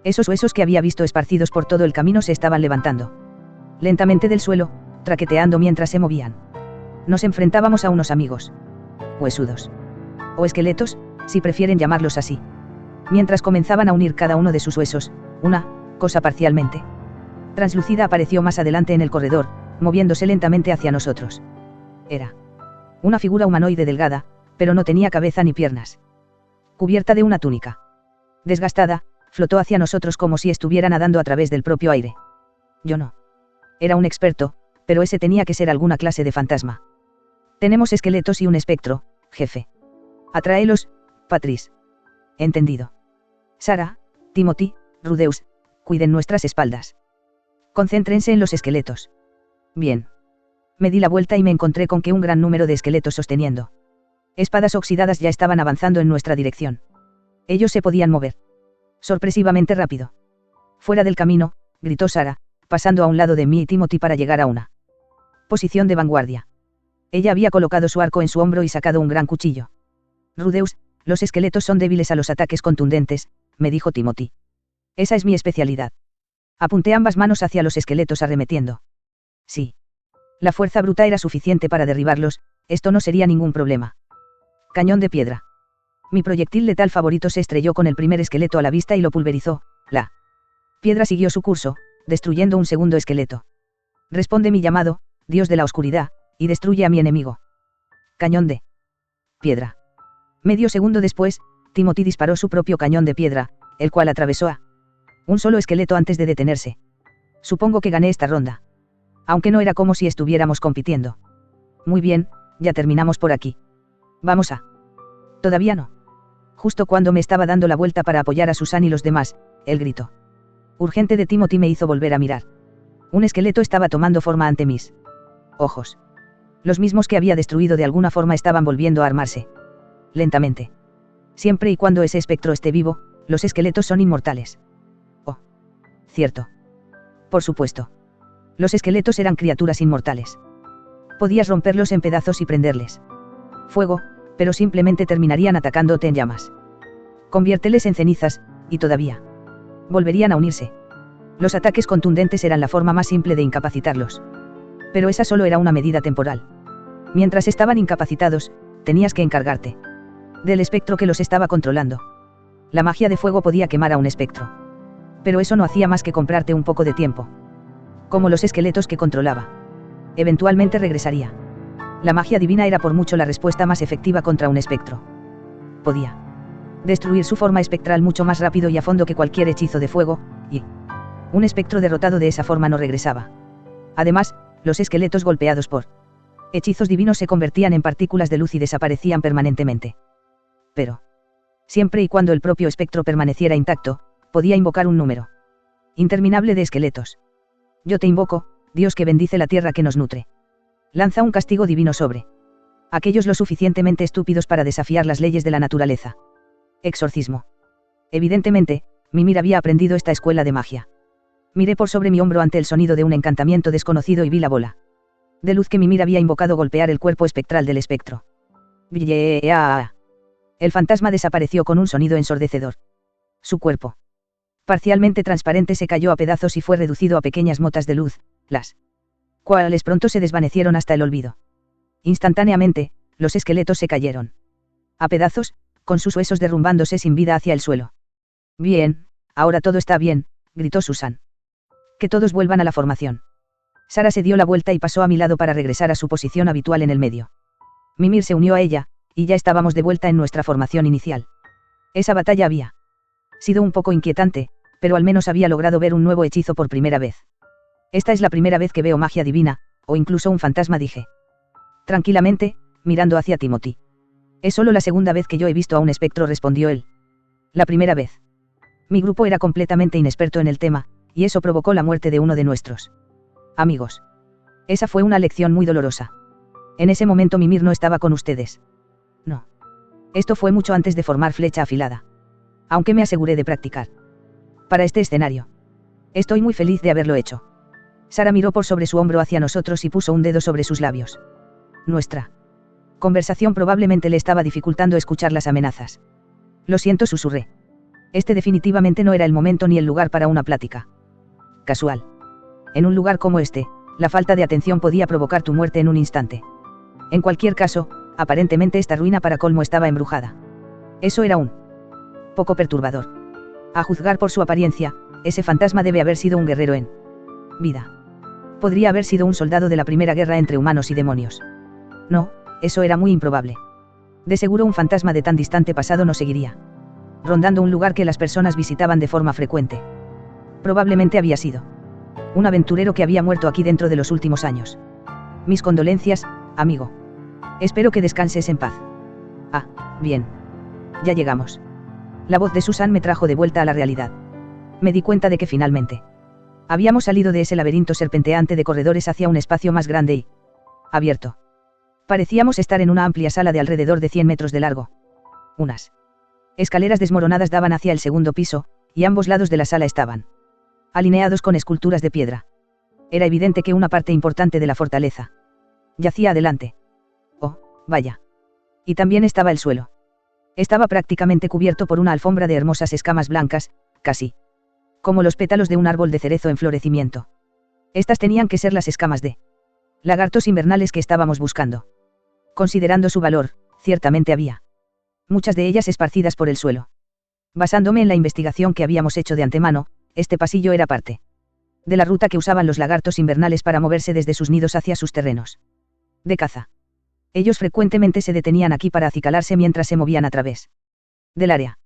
Esos huesos que había visto esparcidos por todo el camino se estaban levantando lentamente del suelo, traqueteando mientras se movían. Nos enfrentábamos a unos amigos huesudos. O esqueletos, si prefieren llamarlos así. Mientras comenzaban a unir cada uno de sus huesos, una cosa parcialmente translúcida apareció más adelante en el corredor, moviéndose lentamente hacia nosotros. Era una figura humanoide delgada, pero no tenía cabeza ni piernas. Cubierta de una túnica desgastada, flotó hacia nosotros como si estuviera nadando a través del propio aire. Yo no era un experto, pero ese tenía que ser alguna clase de fantasma. Tenemos esqueletos y un espectro, jefe. Atráelos, Patrice. Entendido. Sara, Timothy, Rudeus, cuiden nuestras espaldas. Concéntrense en los esqueletos. Bien. Me di la vuelta y me encontré con que un gran número de esqueletos sosteniendo espadas oxidadas ya estaban avanzando en nuestra dirección. Ellos se podían mover sorpresivamente rápido. Fuera del camino, gritó Sara, pasando a un lado de mí y Timothy para llegar a una posición de vanguardia. Ella había colocado su arco en su hombro y sacado un gran cuchillo. Rudeus, los esqueletos son débiles a los ataques contundentes, me dijo Timothy. Esa es mi especialidad. Apunté ambas manos hacia los esqueletos arremetiendo. Sí. La fuerza bruta era suficiente para derribarlos, esto no sería ningún problema. Cañón de piedra. Mi proyectil letal favorito se estrelló con el primer esqueleto a la vista y lo pulverizó. La piedra siguió su curso, destruyendo un segundo esqueleto. Responde mi llamado, Dios de la oscuridad, y destruye a mi enemigo. Cañón de piedra. Medio segundo después, Timothy disparó su propio cañón de piedra, el cual atravesó a un solo esqueleto antes de detenerse. Supongo que gané esta ronda. Aunque no era como si estuviéramos compitiendo. Muy bien, ya terminamos por aquí. Vamos a... Todavía no. Justo cuando me estaba dando la vuelta para apoyar a Susan y los demás, el grito urgente de Timothy me hizo volver a mirar. Un esqueleto estaba tomando forma ante mis ojos. Los mismos que había destruido de alguna forma estaban volviendo a armarse. Lentamente. Siempre y cuando ese espectro esté vivo, los esqueletos son inmortales. Oh. Cierto. Por supuesto. Los esqueletos eran criaturas inmortales. Podías romperlos en pedazos y prenderles fuego, pero simplemente terminarían atacándote en llamas. Conviérteles en cenizas, y todavía volverían a unirse. Los ataques contundentes eran la forma más simple de incapacitarlos. Pero esa solo era una medida temporal. Mientras estaban incapacitados, tenías que encargarte del espectro que los estaba controlando. La magia de fuego podía quemar a un espectro. Pero eso no hacía más que comprarte un poco de tiempo. Como los esqueletos que controlaba. Eventualmente regresaría. La magia divina era por mucho la respuesta más efectiva contra un espectro. Podía destruir su forma espectral mucho más rápido y a fondo que cualquier hechizo de fuego, y un espectro derrotado de esa forma no regresaba. Además, los esqueletos golpeados por hechizos divinos se convertían en partículas de luz y desaparecían permanentemente. Pero, siempre y cuando el propio espectro permaneciera intacto, podía invocar un número interminable de esqueletos. Yo te invoco, Dios que bendice la tierra que nos nutre. Lanza un castigo divino sobre aquellos lo suficientemente estúpidos para desafiar las leyes de la naturaleza. Exorcismo. Evidentemente, Mimir había aprendido esta escuela de magia. Miré por sobre mi hombro ante el sonido de un encantamiento desconocido y vi la bola de luz que Mimir había invocado golpear el cuerpo espectral del espectro. ¡Billeaa! El fantasma desapareció con un sonido ensordecedor. Su cuerpo, parcialmente transparente, se cayó a pedazos y fue reducido a pequeñas motas de luz, las cuales pronto se desvanecieron hasta el olvido. Instantáneamente, los esqueletos se cayeron a pedazos, con sus huesos derrumbándose sin vida hacia el suelo. Bien, ahora todo está bien, gritó Susan. Que todos vuelvan a la formación. Sara se dio la vuelta y pasó a mi lado para regresar a su posición habitual en el medio. Mimir se unió a ella, y ya estábamos de vuelta en nuestra formación inicial. Esa batalla había sido un poco inquietante, pero al menos había logrado ver un nuevo hechizo por primera vez. Esta es la primera vez que veo magia divina, o incluso un fantasma, dije. Tranquilamente, mirando hacia Timothy. Es solo la segunda vez que yo he visto a un espectro, respondió él. La primera vez. Mi grupo era completamente inexperto en el tema, y eso provocó la muerte de uno de nuestros amigos. Esa fue una lección muy dolorosa. En ese momento Mimir no estaba con ustedes. No. Esto fue mucho antes de formar Flecha Afilada. Aunque me aseguré de practicar para este escenario. Estoy muy feliz de haberlo hecho. Sara miró por sobre su hombro hacia nosotros y puso un dedo sobre sus labios. Nuestra conversación probablemente le estaba dificultando escuchar las amenazas. Lo siento, susurré. Este definitivamente no era el momento ni el lugar para una plática casual. En un lugar como este, la falta de atención podía provocar tu muerte en un instante. En cualquier caso, aparentemente esta ruina para colmo estaba embrujada. Eso era un poco perturbador. A juzgar por su apariencia, ese fantasma debe haber sido un guerrero en vida. Podría haber sido un soldado de la primera guerra entre humanos y demonios. No, eso era muy improbable. De seguro un fantasma de tan distante pasado no seguiría rondando un lugar que las personas visitaban de forma frecuente. Probablemente había sido un aventurero que había muerto aquí dentro de los últimos años. Mis condolencias, amigo. Espero que descanses en paz. Ah, bien. Ya llegamos. La voz de Susan me trajo de vuelta a la realidad. Me di cuenta de que finalmente Habíamos salido de ese laberinto serpenteante de corredores hacia un espacio más grande y abierto. Parecíamos estar en una amplia sala de alrededor de 100 metros de largo. Unas escaleras desmoronadas daban hacia el segundo piso, y ambos lados de la sala estaban alineados con esculturas de piedra. Era evidente que una parte importante de la fortaleza yacía adelante. Oh, vaya. Y también estaba el suelo. Estaba prácticamente cubierto por una alfombra de hermosas escamas blancas, casi como los pétalos de un árbol de cerezo en florecimiento. Estas tenían que ser las escamas de lagartos invernales que estábamos buscando. Considerando su valor, ciertamente había muchas de ellas esparcidas por el suelo. Basándome en la investigación que habíamos hecho de antemano, este pasillo era parte de la ruta que usaban los lagartos invernales para moverse desde sus nidos hacia sus terrenos de caza. Ellos frecuentemente se detenían aquí para acicalarse mientras se movían a través del área.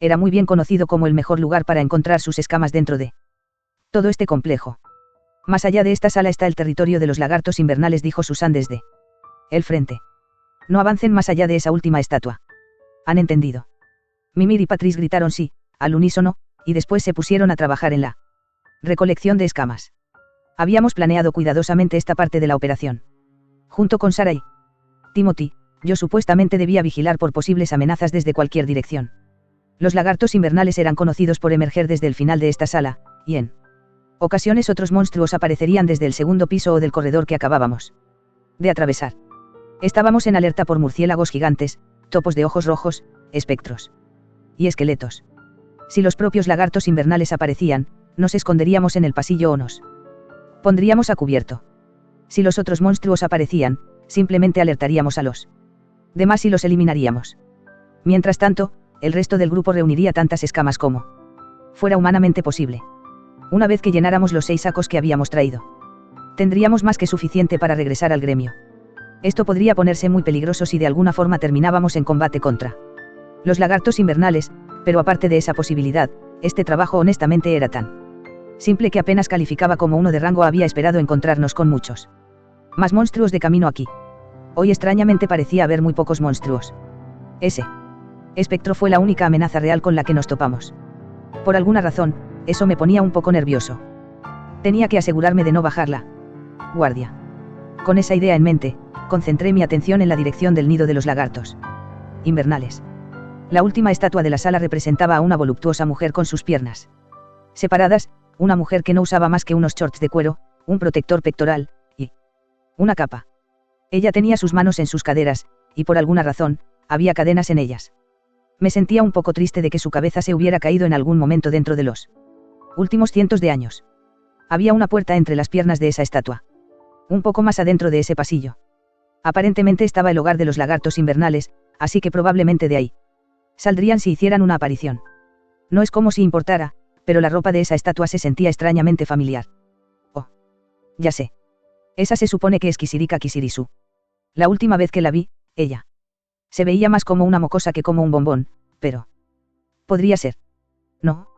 Era muy bien conocido como el mejor lugar para encontrar sus escamas dentro de todo este complejo. Más allá de esta sala está el territorio de los lagartos invernales, dijo Susan desde el frente. No avancen más allá de esa última estatua. ¿Han entendido? Mimir y Patrice gritaron sí, al unísono, y después se pusieron a trabajar en la recolección de escamas. Habíamos planeado cuidadosamente esta parte de la operación. Junto con Sarah y Timothy, yo supuestamente debía vigilar por posibles amenazas desde cualquier dirección. Los lagartos invernales eran conocidos por emerger desde el final de esta sala, y en ocasiones otros monstruos aparecerían desde el segundo piso o del corredor que acabábamos de atravesar. Estábamos en alerta por murciélagos gigantes, topos de ojos rojos, espectros y esqueletos. Si los propios lagartos invernales aparecían, nos esconderíamos en el pasillo o nos pondríamos a cubierto. Si los otros monstruos aparecían, simplemente alertaríamos a los demás y los eliminaríamos. Mientras tanto, el resto del grupo reuniría tantas escamas como fuera humanamente posible. Una vez que llenáramos los 6 sacos que habíamos traído, tendríamos más que suficiente para regresar al gremio. Esto podría ponerse muy peligroso si de alguna forma terminábamos en combate contra los lagartos invernales, pero aparte de esa posibilidad, este trabajo honestamente era tan simple que apenas calificaba como uno de rango. Había esperado encontrarnos con muchos más monstruos de camino aquí. Hoy extrañamente parecía haber muy pocos monstruos. Ese espectro fue la única amenaza real con la que nos topamos. Por alguna razón, eso me ponía un poco nervioso. Tenía que asegurarme de no bajar la guardia. Con esa idea en mente, concentré mi atención en la dirección del nido de los lagartos invernales. La última estatua de la sala representaba a una voluptuosa mujer con sus piernas separadas, una mujer que no usaba más que unos shorts de cuero, un protector pectoral, y una capa. Ella tenía sus manos en sus caderas, y por alguna razón, había cadenas en ellas. Me sentía un poco triste de que su cabeza se hubiera caído en algún momento dentro de los últimos cientos de años. Había una puerta entre las piernas de esa estatua. Un poco más adentro de ese pasillo. Aparentemente estaba el hogar de los lagartos invernales, así que probablemente de ahí saldrían si hicieran una aparición. No es como si importara, pero la ropa de esa estatua se sentía extrañamente familiar. Oh. Ya sé. Esa se supone que es Kisirika Kisirisu. La última vez que la vi, ella se veía más como una mocosa que como un bombón, pero podría ser. No,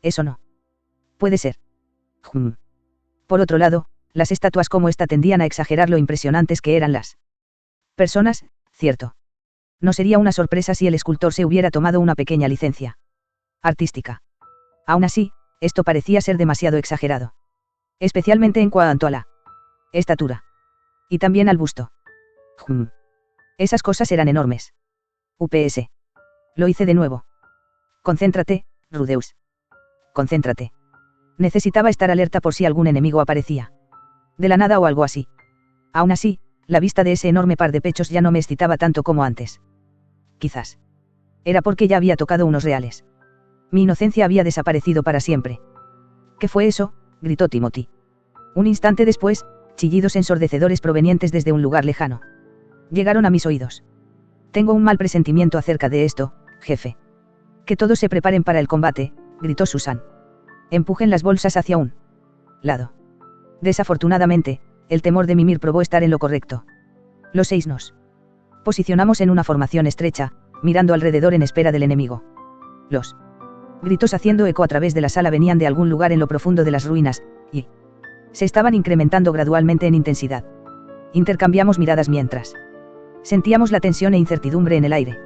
eso no. Puede ser. Por otro lado, las estatuas como esta tendían a exagerar lo impresionantes que eran las personas, cierto. No sería una sorpresa si el escultor se hubiera tomado una pequeña licencia artística. Aún así, esto parecía ser demasiado exagerado. Especialmente en cuanto a la estatura. Y también al busto. Esas cosas eran enormes. UPS. Lo hice de nuevo. Concéntrate, Rudeus. Concéntrate. Necesitaba estar alerta por si algún enemigo aparecía de la nada o algo así. Aún así, la vista de ese enorme par de pechos ya no me excitaba tanto como antes. Quizás era porque ya había tocado unos reales. Mi inocencia había desaparecido para siempre. ¿Qué fue eso?, gritó Timothy. Un instante después, chillidos ensordecedores provenientes desde un lugar lejano llegaron a mis oídos. Tengo un mal presentimiento acerca de esto, jefe. Que todos se preparen para el combate, gritó Susan. Empujen las bolsas hacia un lado. Desafortunadamente, el temor de Mimir probó estar en lo correcto. Los 6 nos posicionamos en una formación estrecha, mirando alrededor en espera del enemigo. Los gritos haciendo eco a través de la sala venían de algún lugar en lo profundo de las ruinas, y se estaban incrementando gradualmente en intensidad. Intercambiamos miradas mientras sentíamos la tensión e incertidumbre en el aire.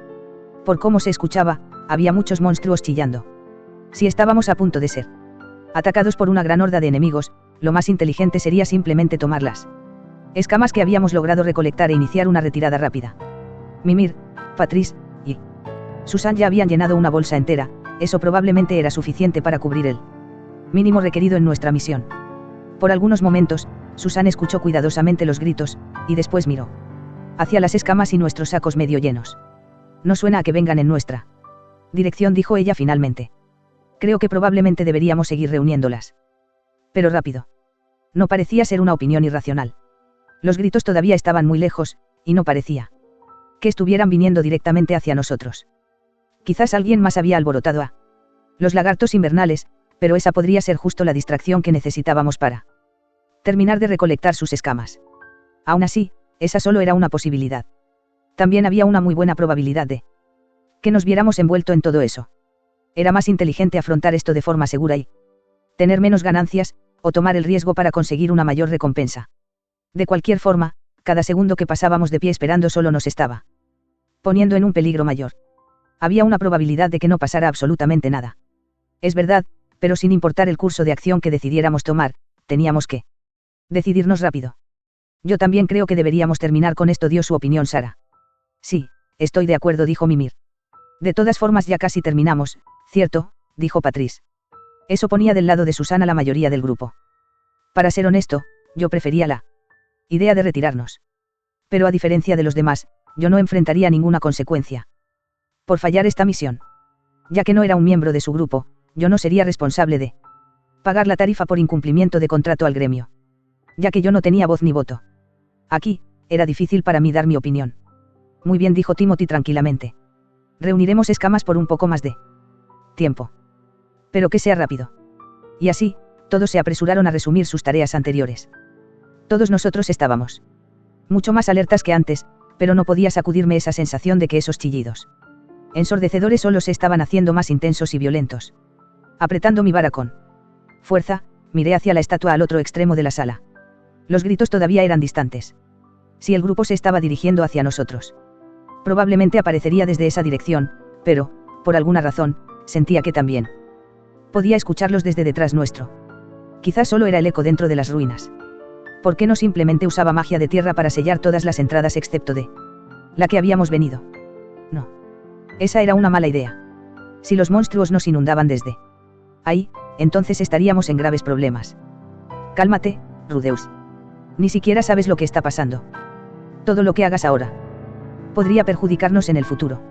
Por cómo se escuchaba, había muchos monstruos chillando. Si estábamos a punto de ser Atacados por una gran horda de enemigos, lo más inteligente sería simplemente tomarlas escamas que habíamos logrado recolectar e iniciar una retirada rápida. Mimir, Patrice y Susan ya habían llenado una bolsa entera, eso probablemente era suficiente para cubrir el mínimo requerido en nuestra misión. Por algunos momentos, Susan escuchó cuidadosamente los gritos, y después miró hacia las escamas y nuestros sacos medio llenos. No suena a que vengan en nuestra dirección, dijo ella finalmente. Creo que probablemente deberíamos seguir reuniéndolas. Pero rápido. No parecía ser una opinión irracional. Los gritos todavía estaban muy lejos, y no parecía que estuvieran viniendo directamente hacia nosotros. Quizás alguien más había alborotado a los lagartos invernales, pero esa podría ser justo la distracción que necesitábamos para terminar de recolectar sus escamas. Aún así, esa solo era una posibilidad. También había una muy buena probabilidad de que nos viéramos envuelto en todo eso. Era más inteligente afrontar esto de forma segura y tener menos ganancias, o tomar el riesgo para conseguir una mayor recompensa. De cualquier forma, cada segundo que pasábamos de pie esperando solo nos estaba poniendo en un peligro mayor. Había una probabilidad de que no pasara absolutamente nada. Es verdad, pero sin importar el curso de acción que decidiéramos tomar, teníamos que decidirnos rápido. Yo también creo que deberíamos terminar con esto, dio su opinión Sara. Sí, estoy de acuerdo, dijo Mimir. De todas formas ya casi terminamos, ¿cierto?, dijo Patrice. Eso ponía del lado de Susan a la mayoría del grupo. Para ser honesto, yo prefería la idea de retirarnos. Pero a diferencia de los demás, yo no enfrentaría ninguna consecuencia por fallar esta misión. Ya que no era un miembro de su grupo, yo no sería responsable de pagar la tarifa por incumplimiento de contrato al gremio. Ya que yo no tenía voz ni voto. Aquí, era difícil para mí dar mi opinión. Muy bien, dijo Timothy tranquilamente. Reuniremos escamas por un poco más de tiempo. Pero que sea rápido. Y así, todos se apresuraron a resumir sus tareas anteriores. Todos nosotros estábamos mucho más alertas que antes, pero no podía sacudirme esa sensación de que esos chillidos ensordecedores solo se estaban haciendo más intensos y violentos. Apretando mi vara con fuerza, miré hacia la estatua al otro extremo de la sala. Los gritos todavía eran distantes. Si el grupo se estaba dirigiendo hacia nosotros, probablemente aparecería desde esa dirección, pero, por alguna razón, sentía que también podía escucharlos desde detrás nuestro. Quizás solo era el eco dentro de las ruinas. ¿Por qué no simplemente usaba magia de tierra para sellar todas las entradas excepto de la que habíamos venido? No. Esa era una mala idea. Si los monstruos nos inundaban desde ahí, entonces estaríamos en graves problemas. Cálmate, Rudeus. Ni siquiera sabes lo que está pasando. Todo lo que hagas ahora podría perjudicarnos en el futuro.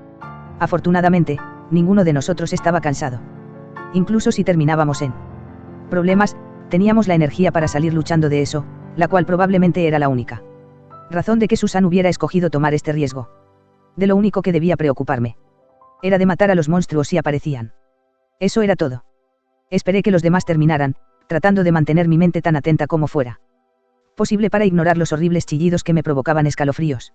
Afortunadamente, ninguno de nosotros estaba cansado. Incluso si terminábamos en problemas, teníamos la energía para salir luchando de eso, la cual probablemente era la única razón de que Susan hubiera escogido tomar este riesgo. De lo único que debía preocuparme era de matar a los monstruos si aparecían. Eso era todo. Esperé que los demás terminaran, tratando de mantener mi mente tan atenta como fuera posible para ignorar los horribles chillidos que me provocaban escalofríos.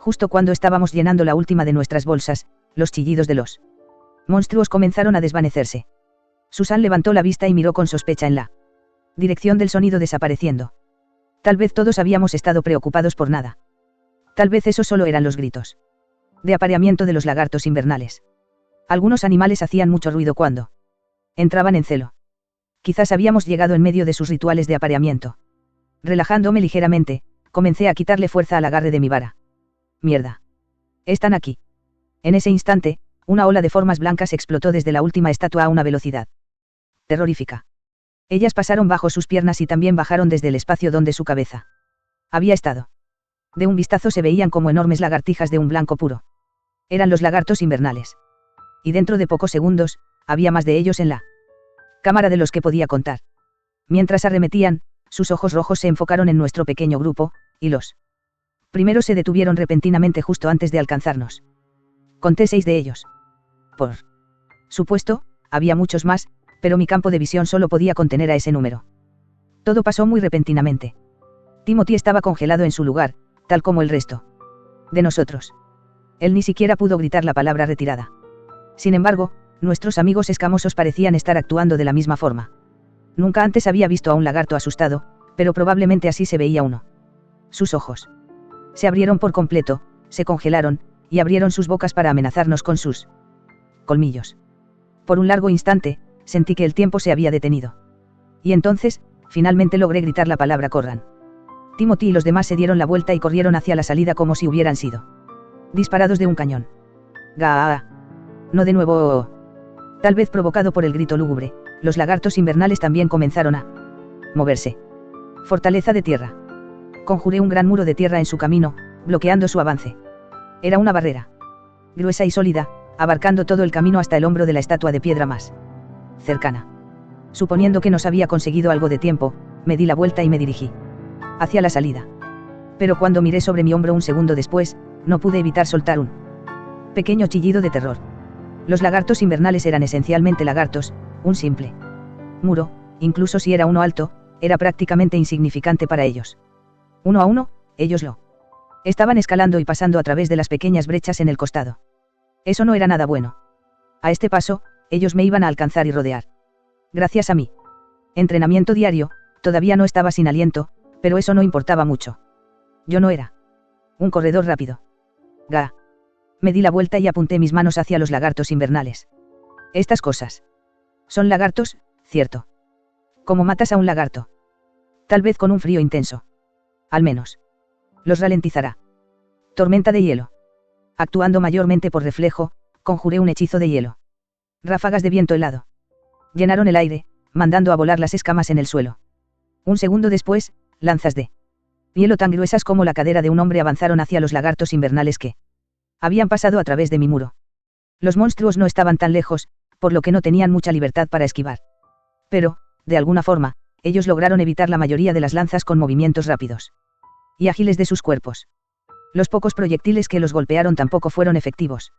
Justo cuando estábamos llenando la última de nuestras bolsas, los chillidos de los monstruos comenzaron a desvanecerse. Susan levantó la vista y miró con sospecha en la dirección del sonido desapareciendo. Tal vez todos habíamos estado preocupados por nada. Tal vez eso solo eran los gritos de apareamiento de los lagartos invernales. Algunos animales hacían mucho ruido cuando entraban en celo. Quizás habíamos llegado en medio de sus rituales de apareamiento. Relajándome ligeramente, comencé a quitarle fuerza al agarre de mi vara. Mierda. Están aquí. En ese instante, una ola de formas blancas explotó desde la última estatua a una velocidad terrorífica. Ellas pasaron bajo sus piernas y también bajaron desde el espacio donde su cabeza había estado. De un vistazo se veían como enormes lagartijas de un blanco puro. Eran los lagartos invernales. Y dentro de pocos segundos, había más de ellos en la cámara de los que podía contar. Mientras arremetían, sus ojos rojos se enfocaron en nuestro pequeño grupo, y los primeros se detuvieron repentinamente justo antes de alcanzarnos. Conté 6 de ellos. Por supuesto, había muchos más, pero mi campo de visión solo podía contener a ese número. Todo pasó muy repentinamente. Timothy estaba congelado en su lugar, tal como el resto de nosotros. Él ni siquiera pudo gritar la palabra retirada. Sin embargo, nuestros amigos escamosos parecían estar actuando de la misma forma. Nunca antes había visto a un lagarto asustado, pero probablemente así se veía uno. Sus ojos se abrieron por completo, se congelaron, y abrieron sus bocas para amenazarnos con sus colmillos. Por un largo instante, Sentí que el tiempo se había detenido. Y entonces, finalmente logré gritar la palabra corran. Timothy y los demás se dieron la vuelta y corrieron hacia la salida como si hubieran sido disparados de un cañón. ¡Gaa! No de nuevo. Tal vez provocado por el grito lúgubre, los lagartos invernales también comenzaron a moverse. Fortaleza de tierra. Conjuré un gran muro de tierra en su camino, bloqueando su avance. Era una barrera gruesa y sólida, abarcando todo el camino hasta el hombro de la estatua de piedra más cercana. Suponiendo que nos había conseguido algo de tiempo, me di la vuelta y me dirigí hacia la salida. Pero cuando miré sobre mi hombro un segundo después, no pude evitar soltar un pequeño chillido de terror. Los lagartos invernales eran esencialmente lagartos, un simple muro, incluso si era uno alto, era prácticamente insignificante para ellos. Uno a uno, ellos lo estaban escalando y pasando a través de las pequeñas brechas en el costado. Eso no era nada bueno. A este paso, ellos me iban a alcanzar y rodear. Gracias a mi entrenamiento diario, todavía no estaba sin aliento, pero eso no importaba mucho. Yo no era un corredor rápido. Ga. Me di la vuelta y apunté mis manos hacia los lagartos invernales. Estas cosas son lagartos, ¿cierto? ¿Cómo matas a un lagarto? Tal vez con un frío intenso. Al menos los ralentizará. Tormenta de hielo. Actuando mayormente por reflejo, conjuré un hechizo de hielo. Ráfagas de viento helado llenaron el aire, mandando a volar las escamas en el suelo. Un segundo después, lanzas de hielo tan gruesas como la cadera de un hombre avanzaron hacia los lagartos invernales que habían pasado a través de mi muro. Los monstruos no estaban tan lejos, por lo que no tenían mucha libertad para esquivar. Pero, de alguna forma, ellos lograron evitar la mayoría de las lanzas con movimientos rápidos y ágiles de sus cuerpos. Los pocos proyectiles que los golpearon tampoco fueron efectivos.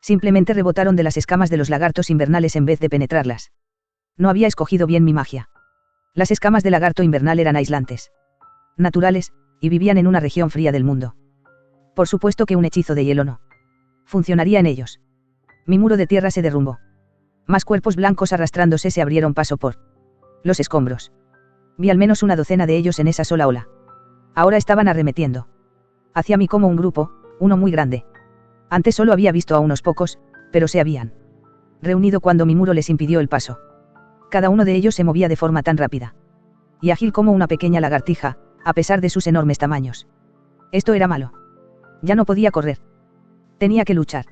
Simplemente rebotaron de las escamas de los lagartos invernales en vez de penetrarlas. No había escogido bien mi magia. Las escamas de lagarto invernal eran aislantes, naturales, y vivían en una región fría del mundo. Por supuesto que un hechizo de hielo no funcionaría en ellos. Mi muro de tierra se derrumbó. Más cuerpos blancos arrastrándose se abrieron paso por los escombros. Vi al menos una docena de ellos en esa sola ola. Ahora estaban arremetiendo hacia mí como un grupo, uno muy grande. Antes solo había visto a unos pocos, pero se habían reunido cuando mi muro les impidió el paso. Cada uno de ellos se movía de forma tan rápida y ágil como una pequeña lagartija, a pesar de sus enormes tamaños. Esto era malo. Ya no podía correr. Tenía que luchar.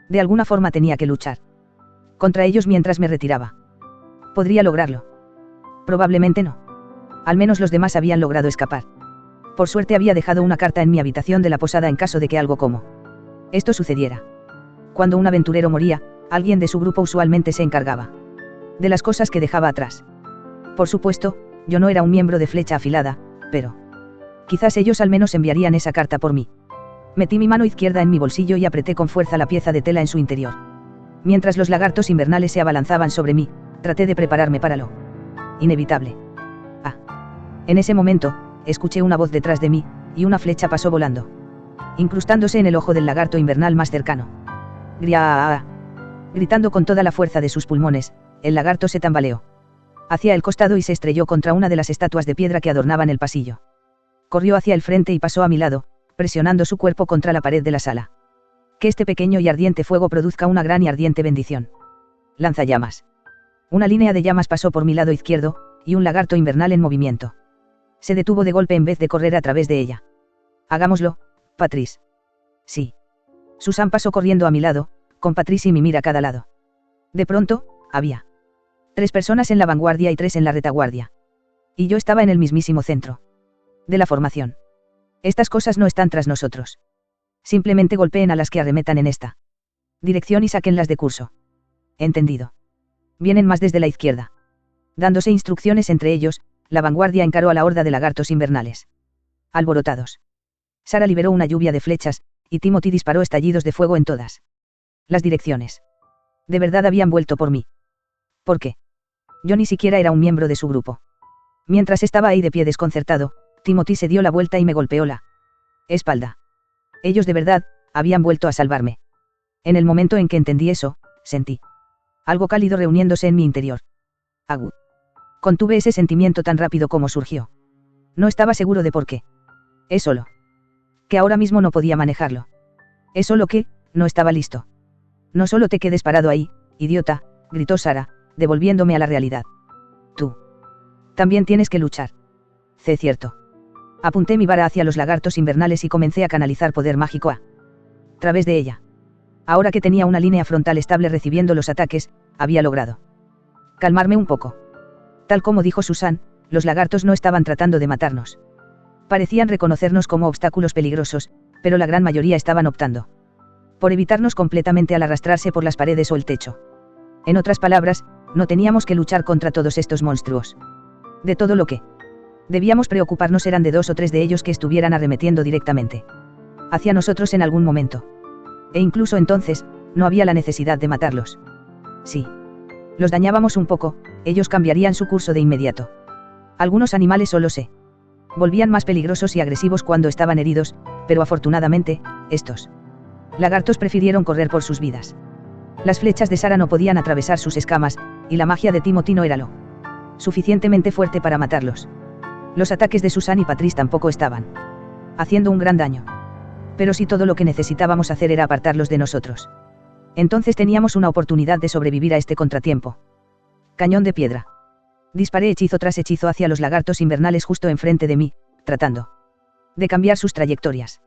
De alguna forma tenía que luchar contra ellos mientras me retiraba. ¿Podría lograrlo? Probablemente no. Al menos los demás habían logrado escapar. Por suerte había dejado una carta en mi habitación de la posada en caso de que algo como esto sucediera. Cuando un aventurero moría, alguien de su grupo usualmente se encargaba de las cosas que dejaba atrás. Por supuesto, yo no era un miembro de Flecha Afilada, pero quizás ellos al menos enviarían esa carta por mí. Metí mi mano izquierda en mi bolsillo y apreté con fuerza la pieza de tela en su interior. Mientras los lagartos invernales se abalanzaban sobre mí, traté de prepararme para lo inevitable. En ese momento, escuché una voz detrás de mí, y una flecha pasó volando, incrustándose en el ojo del lagarto invernal más cercano. ¡Griaa! Gritando con toda la fuerza de sus pulmones, el lagarto se tambaleó hacia el costado y se estrelló contra una de las estatuas de piedra que adornaban el pasillo. Corrió hacia el frente y pasó a mi lado, presionando su cuerpo contra la pared de la sala. Que este pequeño y ardiente fuego produzca una gran y ardiente bendición. Lanzallamas. Una línea de llamas pasó por mi lado izquierdo, y un lagarto invernal en movimiento se detuvo de golpe en vez de correr a través de ella. Hagámoslo, Patrice. Sí. Susan pasó corriendo a mi lado, con Patrice y Mimir a cada lado. De pronto, había 3 personas en la vanguardia y 3 en la retaguardia. Y yo estaba en el mismísimo centro de la formación. Estas cosas no están tras nosotros. Simplemente golpeen a las que arremetan en esta dirección y sáquenlas de curso. Entendido. Vienen más desde la izquierda. Dándose instrucciones entre ellos, la vanguardia encaró a la horda de lagartos invernales alborotados. Sara liberó una lluvia de flechas, y Timothy disparó estallidos de fuego en todas las direcciones. De verdad habían vuelto por mí. ¿Por qué? Yo ni siquiera era un miembro de su grupo. Mientras estaba ahí de pie desconcertado, Timothy se dio la vuelta y me golpeó la espalda. Ellos de verdad habían vuelto a salvarme. En el momento en que entendí eso, sentí algo cálido reuniéndose en mi interior. Agu. Contuve ese sentimiento tan rápido como surgió. No estaba seguro de por qué. Es solo que ahora mismo no podía manejarlo. Es solo que no estaba listo. No solo te quedes parado ahí, idiota, gritó Sara, devolviéndome a la realidad. Tú. También tienes que luchar. Cierto. Apunté mi vara hacia los lagartos invernales y comencé a canalizar poder mágico a través de ella. Ahora que tenía una línea frontal estable recibiendo los ataques, había logrado calmarme un poco. Tal como dijo Susan, los lagartos no estaban tratando de matarnos. Parecían reconocernos como obstáculos peligrosos, pero la gran mayoría estaban optando por evitarnos completamente al arrastrarse por las paredes o el techo. En otras palabras, no teníamos que luchar contra todos estos monstruos. De todo lo que debíamos preocuparnos eran de 2 o 3 de ellos que estuvieran arremetiendo directamente hacia nosotros en algún momento. E incluso entonces, no había la necesidad de matarlos. Sí. Los dañábamos un poco, ellos cambiarían su curso de inmediato. Algunos animales solo se volvían más peligrosos y agresivos cuando estaban heridos, pero afortunadamente, estos lagartos prefirieron correr por sus vidas. Las flechas de Sara no podían atravesar sus escamas, y la magia de Timothy no era lo suficientemente fuerte para matarlos. Los ataques de Susan y Patrice tampoco estaban haciendo un gran daño. Pero si todo lo que necesitábamos hacer era apartarlos de nosotros, entonces teníamos una oportunidad de sobrevivir a este contratiempo. Cañón de piedra. Disparé hechizo tras hechizo hacia los lagartos invernales justo enfrente de mí, tratando de cambiar sus trayectorias.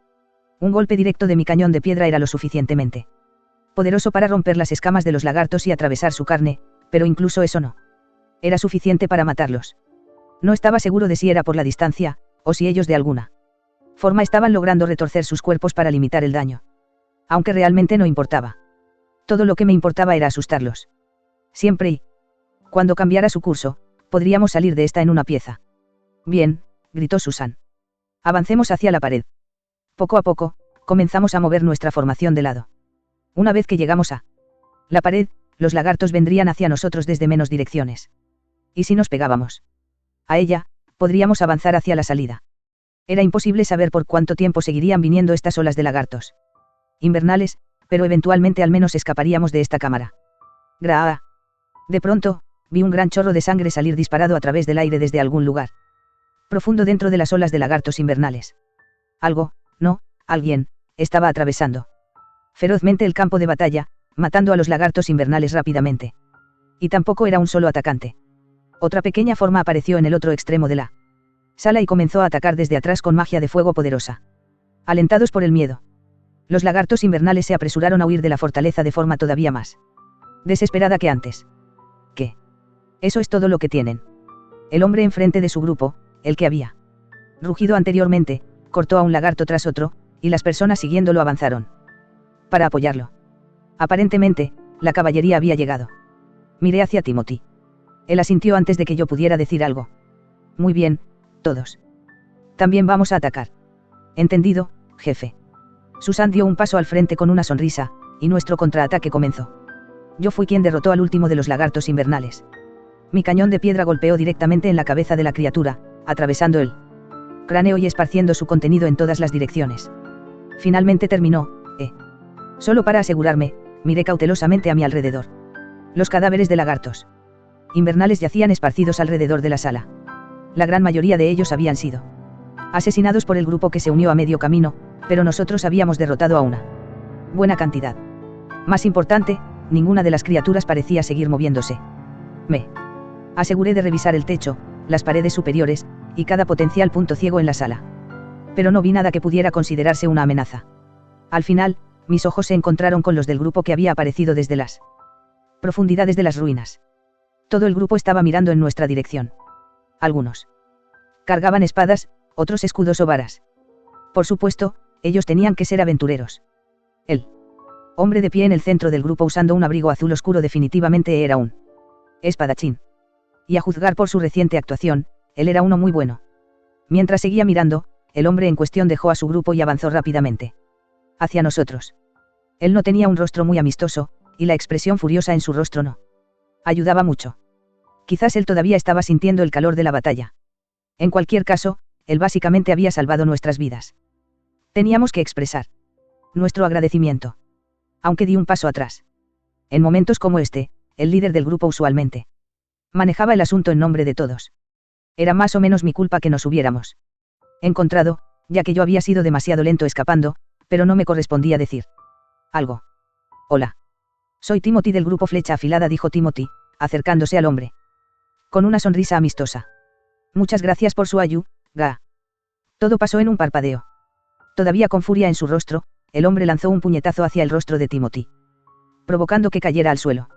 Un golpe directo de mi cañón de piedra era lo suficientemente poderoso para romper las escamas de los lagartos y atravesar su carne, pero incluso eso no era suficiente para matarlos. No estaba seguro de si era por la distancia, o si ellos de alguna forma estaban logrando retorcer sus cuerpos para limitar el daño. Aunque realmente no importaba. Todo lo que me importaba era asustarlos. Siempre y cuando cambiara su curso, podríamos salir de esta en una pieza. Bien, gritó Susan. Avancemos hacia la pared. Poco a poco, comenzamos a mover nuestra formación de lado. Una vez que llegamos a la pared, los lagartos vendrían hacia nosotros desde menos direcciones. ¿Y si nos pegábamos a ella, podríamos avanzar hacia la salida? Era imposible saber por cuánto tiempo seguirían viniendo estas olas de lagartos invernales, pero eventualmente al menos escaparíamos de esta cámara. ¡Graa! De pronto, vi un gran chorro de sangre salir disparado a través del aire desde algún lugar profundo dentro de las olas de lagartos invernales. Algo, no, alguien, estaba atravesando ferozmente el campo de batalla, matando a los lagartos invernales rápidamente. Y tampoco era un solo atacante. Otra pequeña forma apareció en el otro extremo de la sala y comenzó a atacar desde atrás con magia de fuego poderosa. Alentados por el miedo, los lagartos invernales se apresuraron a huir de la fortaleza de forma todavía más desesperada que antes. ¿Qué? Eso es todo lo que tienen. El hombre enfrente de su grupo, el que había rugido anteriormente, cortó a un lagarto tras otro, y las personas siguiéndolo avanzaron para apoyarlo. Aparentemente, la caballería había llegado. Miré hacia Timothy. Él asintió antes de que yo pudiera decir algo. Muy bien, todos. También vamos a atacar. Entendido, jefe. Susan dio un paso al frente con una sonrisa, y nuestro contraataque comenzó. Yo fui quien derrotó al último de los lagartos invernales. Mi cañón de piedra golpeó directamente en la cabeza de la criatura, atravesando el cráneo y esparciendo su contenido en todas las direcciones. Finalmente terminó, Solo para asegurarme, miré cautelosamente a mi alrededor. Los cadáveres de lagartos invernales yacían esparcidos alrededor de la sala. La gran mayoría de ellos habían sido asesinados por el grupo que se unió a medio camino, pero nosotros habíamos derrotado a una buena cantidad. Más importante, ninguna de las criaturas parecía seguir moviéndose. Me aseguré de revisar el techo, las paredes superiores, y cada potencial punto ciego en la sala. Pero no vi nada que pudiera considerarse una amenaza. Al final, mis ojos se encontraron con los del grupo que había aparecido desde las profundidades de las ruinas. Todo el grupo estaba mirando en nuestra dirección. Algunos cargaban espadas, otros escudos o varas. Por supuesto, ellos tenían que ser aventureros. El hombre de pie en el centro del grupo usando un abrigo azul oscuro definitivamente era un espadachín. Y a juzgar por su reciente actuación, él era uno muy bueno. Mientras seguía mirando, el hombre en cuestión dejó a su grupo y avanzó rápidamente hacia nosotros. Él no tenía un rostro muy amistoso, y la expresión furiosa en su rostro no ayudaba mucho. Quizás él todavía estaba sintiendo el calor de la batalla. En cualquier caso, él básicamente había salvado nuestras vidas. Teníamos que expresar nuestro agradecimiento. Aunque di un paso atrás. En momentos como este, el líder del grupo usualmente manejaba el asunto en nombre de todos. Era más o menos mi culpa que nos hubiéramos encontrado, ya que yo había sido demasiado lento escapando, pero no me correspondía decir algo. Hola. Soy Timothy del grupo Flecha Afilada, dijo Timothy, acercándose al hombre. Con una sonrisa amistosa. Muchas gracias por su ayuda. Todo pasó en un parpadeo. Todavía con furia en su rostro, el hombre lanzó un puñetazo hacia el rostro de Timothy, provocando que cayera al suelo.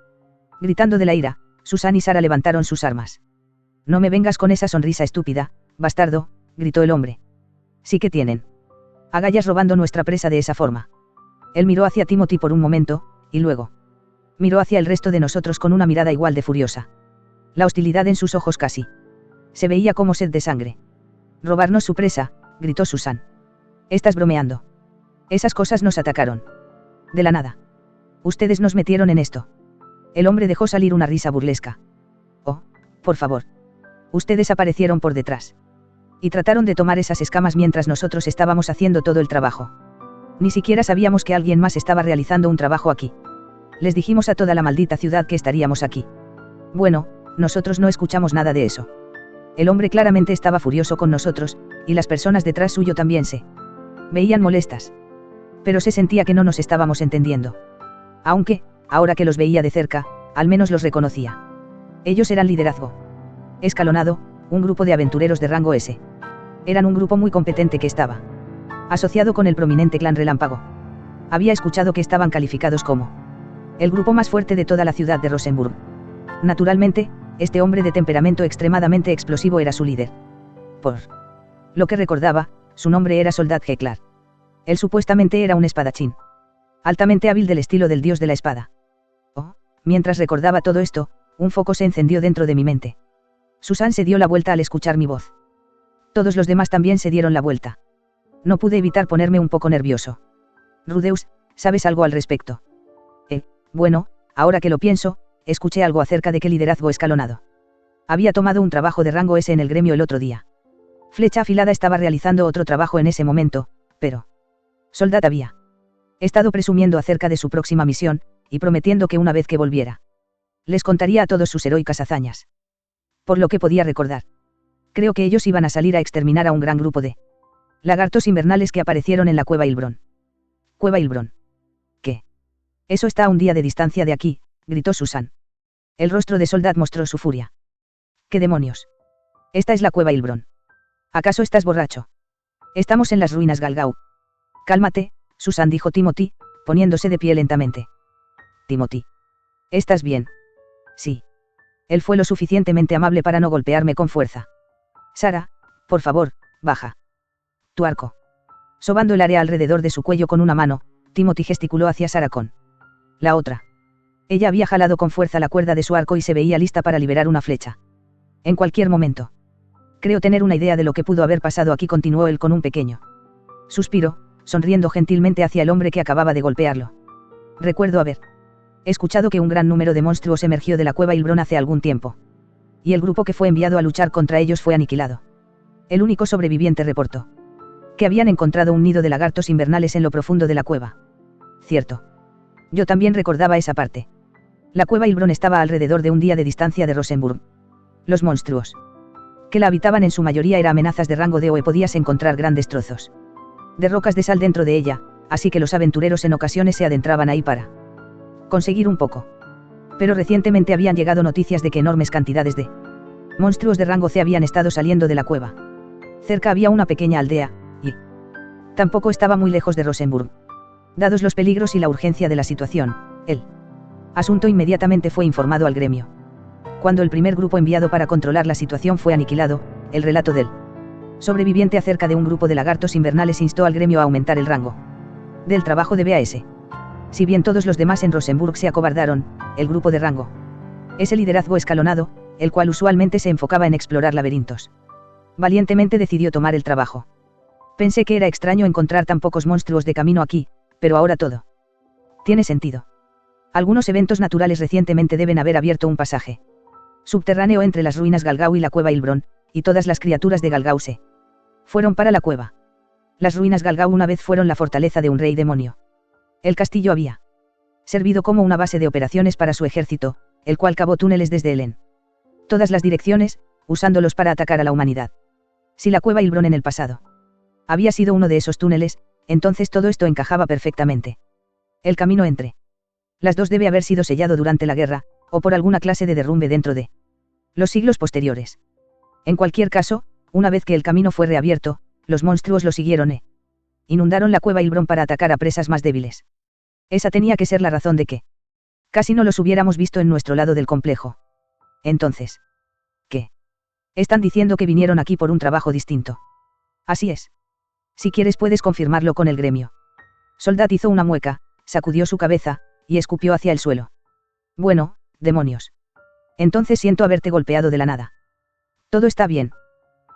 Gritando de la ira, Susan y Sara levantaron sus armas. No me vengas con esa sonrisa estúpida, bastardo, gritó el hombre. Sí que tienen agallas robando nuestra presa de esa forma. Él miró hacia Timothy por un momento, y luego miró hacia el resto de nosotros con una mirada igual de furiosa. La hostilidad en sus ojos casi se veía como sed de sangre. Robarnos su presa, gritó Susan. Estás bromeando. Esas cosas nos atacaron. De la nada. Ustedes nos metieron en esto. El hombre dejó salir una risa burlesca. Oh, por favor. Ustedes aparecieron por detrás. Y trataron de tomar esas escamas mientras nosotros estábamos haciendo todo el trabajo. Ni siquiera sabíamos que alguien más estaba realizando un trabajo aquí. Les dijimos a toda la maldita ciudad que estaríamos aquí. Bueno, nosotros no escuchamos nada de eso. El hombre claramente estaba furioso con nosotros, y las personas detrás suyo también se veían molestas. Pero se sentía que no nos estábamos entendiendo. Aunque, ahora que los veía de cerca, al menos los reconocía. Ellos eran liderazgo escalonado, un grupo de aventureros de rango S. Eran un grupo muy competente que estaba asociado con el prominente clan Relámpago. Había escuchado que estaban calificados como el grupo más fuerte de toda la ciudad de Rosenburg. Naturalmente, este hombre de temperamento extremadamente explosivo era su líder. Por lo que recordaba, su nombre era Soldat Geklar. Él supuestamente era un espadachín altamente hábil del estilo del dios de la espada. Oh, mientras recordaba todo esto, un foco se encendió dentro de mi mente. Susan se dio la vuelta al escuchar mi voz. Todos los demás también se dieron la vuelta. No pude evitar ponerme un poco nervioso. Rudeus, ¿sabes algo al respecto? Bueno, ahora que lo pienso, escuché algo acerca de qué liderazgo escalonado había tomado un trabajo de rango S en el gremio el otro día. Flecha Afilada estaba realizando otro trabajo en ese momento, pero Soldat había estado presumiendo acerca de su próxima misión, y prometiendo que una vez que volviera, les contaría a todos sus heroicas hazañas. Por lo que podía recordar, creo que ellos iban a salir a exterminar a un gran grupo de lagartos invernales que aparecieron en la cueva Hilbron. ¿Cueva Hilbron? ¿Qué? Eso está a un día de distancia de aquí, gritó Susan. El rostro de Soldat mostró su furia. ¿Qué demonios? Esta es la cueva Hilbron. ¿Acaso estás borracho? Estamos en las ruinas Galgau. Cálmate, Susan, dijo Timothy, poniéndose de pie lentamente. Timothy. ¿Estás bien? Sí. Él fue lo suficientemente amable para no golpearme con fuerza. Sara, por favor, baja tu arco. Sobando el área alrededor de su cuello con una mano, Timothy gesticuló hacia Sara con la otra. Ella había jalado con fuerza la cuerda de su arco y se veía lista para liberar una flecha. En cualquier momento. Creo tener una idea de lo que pudo haber pasado aquí, continuó él con un pequeño suspiro, sonriendo gentilmente hacia el hombre que acababa de golpearlo. Recuerdo haber escuchado que un gran número de monstruos emergió de la cueva Hilbron hace algún tiempo. Y el grupo que fue enviado a luchar contra ellos fue aniquilado. El único sobreviviente reportó que habían encontrado un nido de lagartos invernales en lo profundo de la cueva. Cierto. Yo también recordaba esa parte. La cueva Hilbron estaba a alrededor de un día de distancia de Rosenburg. Los monstruos que la habitaban en su mayoría eran amenazas de rango D o podías encontrar grandes trozos de rocas de sal dentro de ella, así que los aventureros en ocasiones se adentraban ahí para conseguir un poco. Pero recientemente habían llegado noticias de que enormes cantidades de monstruos de rango C habían estado saliendo de la cueva. Cerca había una pequeña aldea, y tampoco estaba muy lejos de Rosenburg. Dados los peligros y la urgencia de la situación, el asunto inmediatamente fue informado al gremio. Cuando el primer grupo enviado para controlar la situación fue aniquilado, el relato del sobreviviente acerca de un grupo de lagartos invernales instó al gremio a aumentar el rango del trabajo de BAS. Si bien todos los demás en Rosenburg se acobardaron, el grupo de rango ese liderazgo escalonado, el cual usualmente se enfocaba en explorar laberintos, valientemente decidió tomar el trabajo. Pensé que era extraño encontrar tan pocos monstruos de camino aquí, pero ahora todo tiene sentido. Algunos eventos naturales recientemente deben haber abierto un pasaje subterráneo entre las ruinas Galgau y la cueva Hilbron, y todas las criaturas de Galgau se fueron para la cueva. Las ruinas Galgau una vez fueron la fortaleza de un rey demonio. El castillo había servido como una base de operaciones para su ejército, el cual cavó túneles desde él en todas las direcciones, usándolos para atacar a la humanidad. Si la cueva Hilbron en el pasado había sido uno de esos túneles, entonces todo esto encajaba perfectamente. El camino entre las dos debe haber sido sellado durante la guerra, o por alguna clase de derrumbe dentro de los siglos posteriores. En cualquier caso, una vez que el camino fue reabierto, los monstruos lo siguieron e inundaron la cueva Ilbron para atacar a presas más débiles. Esa tenía que ser la razón de que casi no los hubiéramos visto en nuestro lado del complejo. Entonces, ¿qué? Están diciendo que vinieron aquí por un trabajo distinto. Así es. Si quieres puedes confirmarlo con el gremio. Soldat hizo una mueca, sacudió su cabeza, y escupió hacia el suelo. Bueno, demonios. Entonces siento haberte golpeado de la nada. Todo está bien.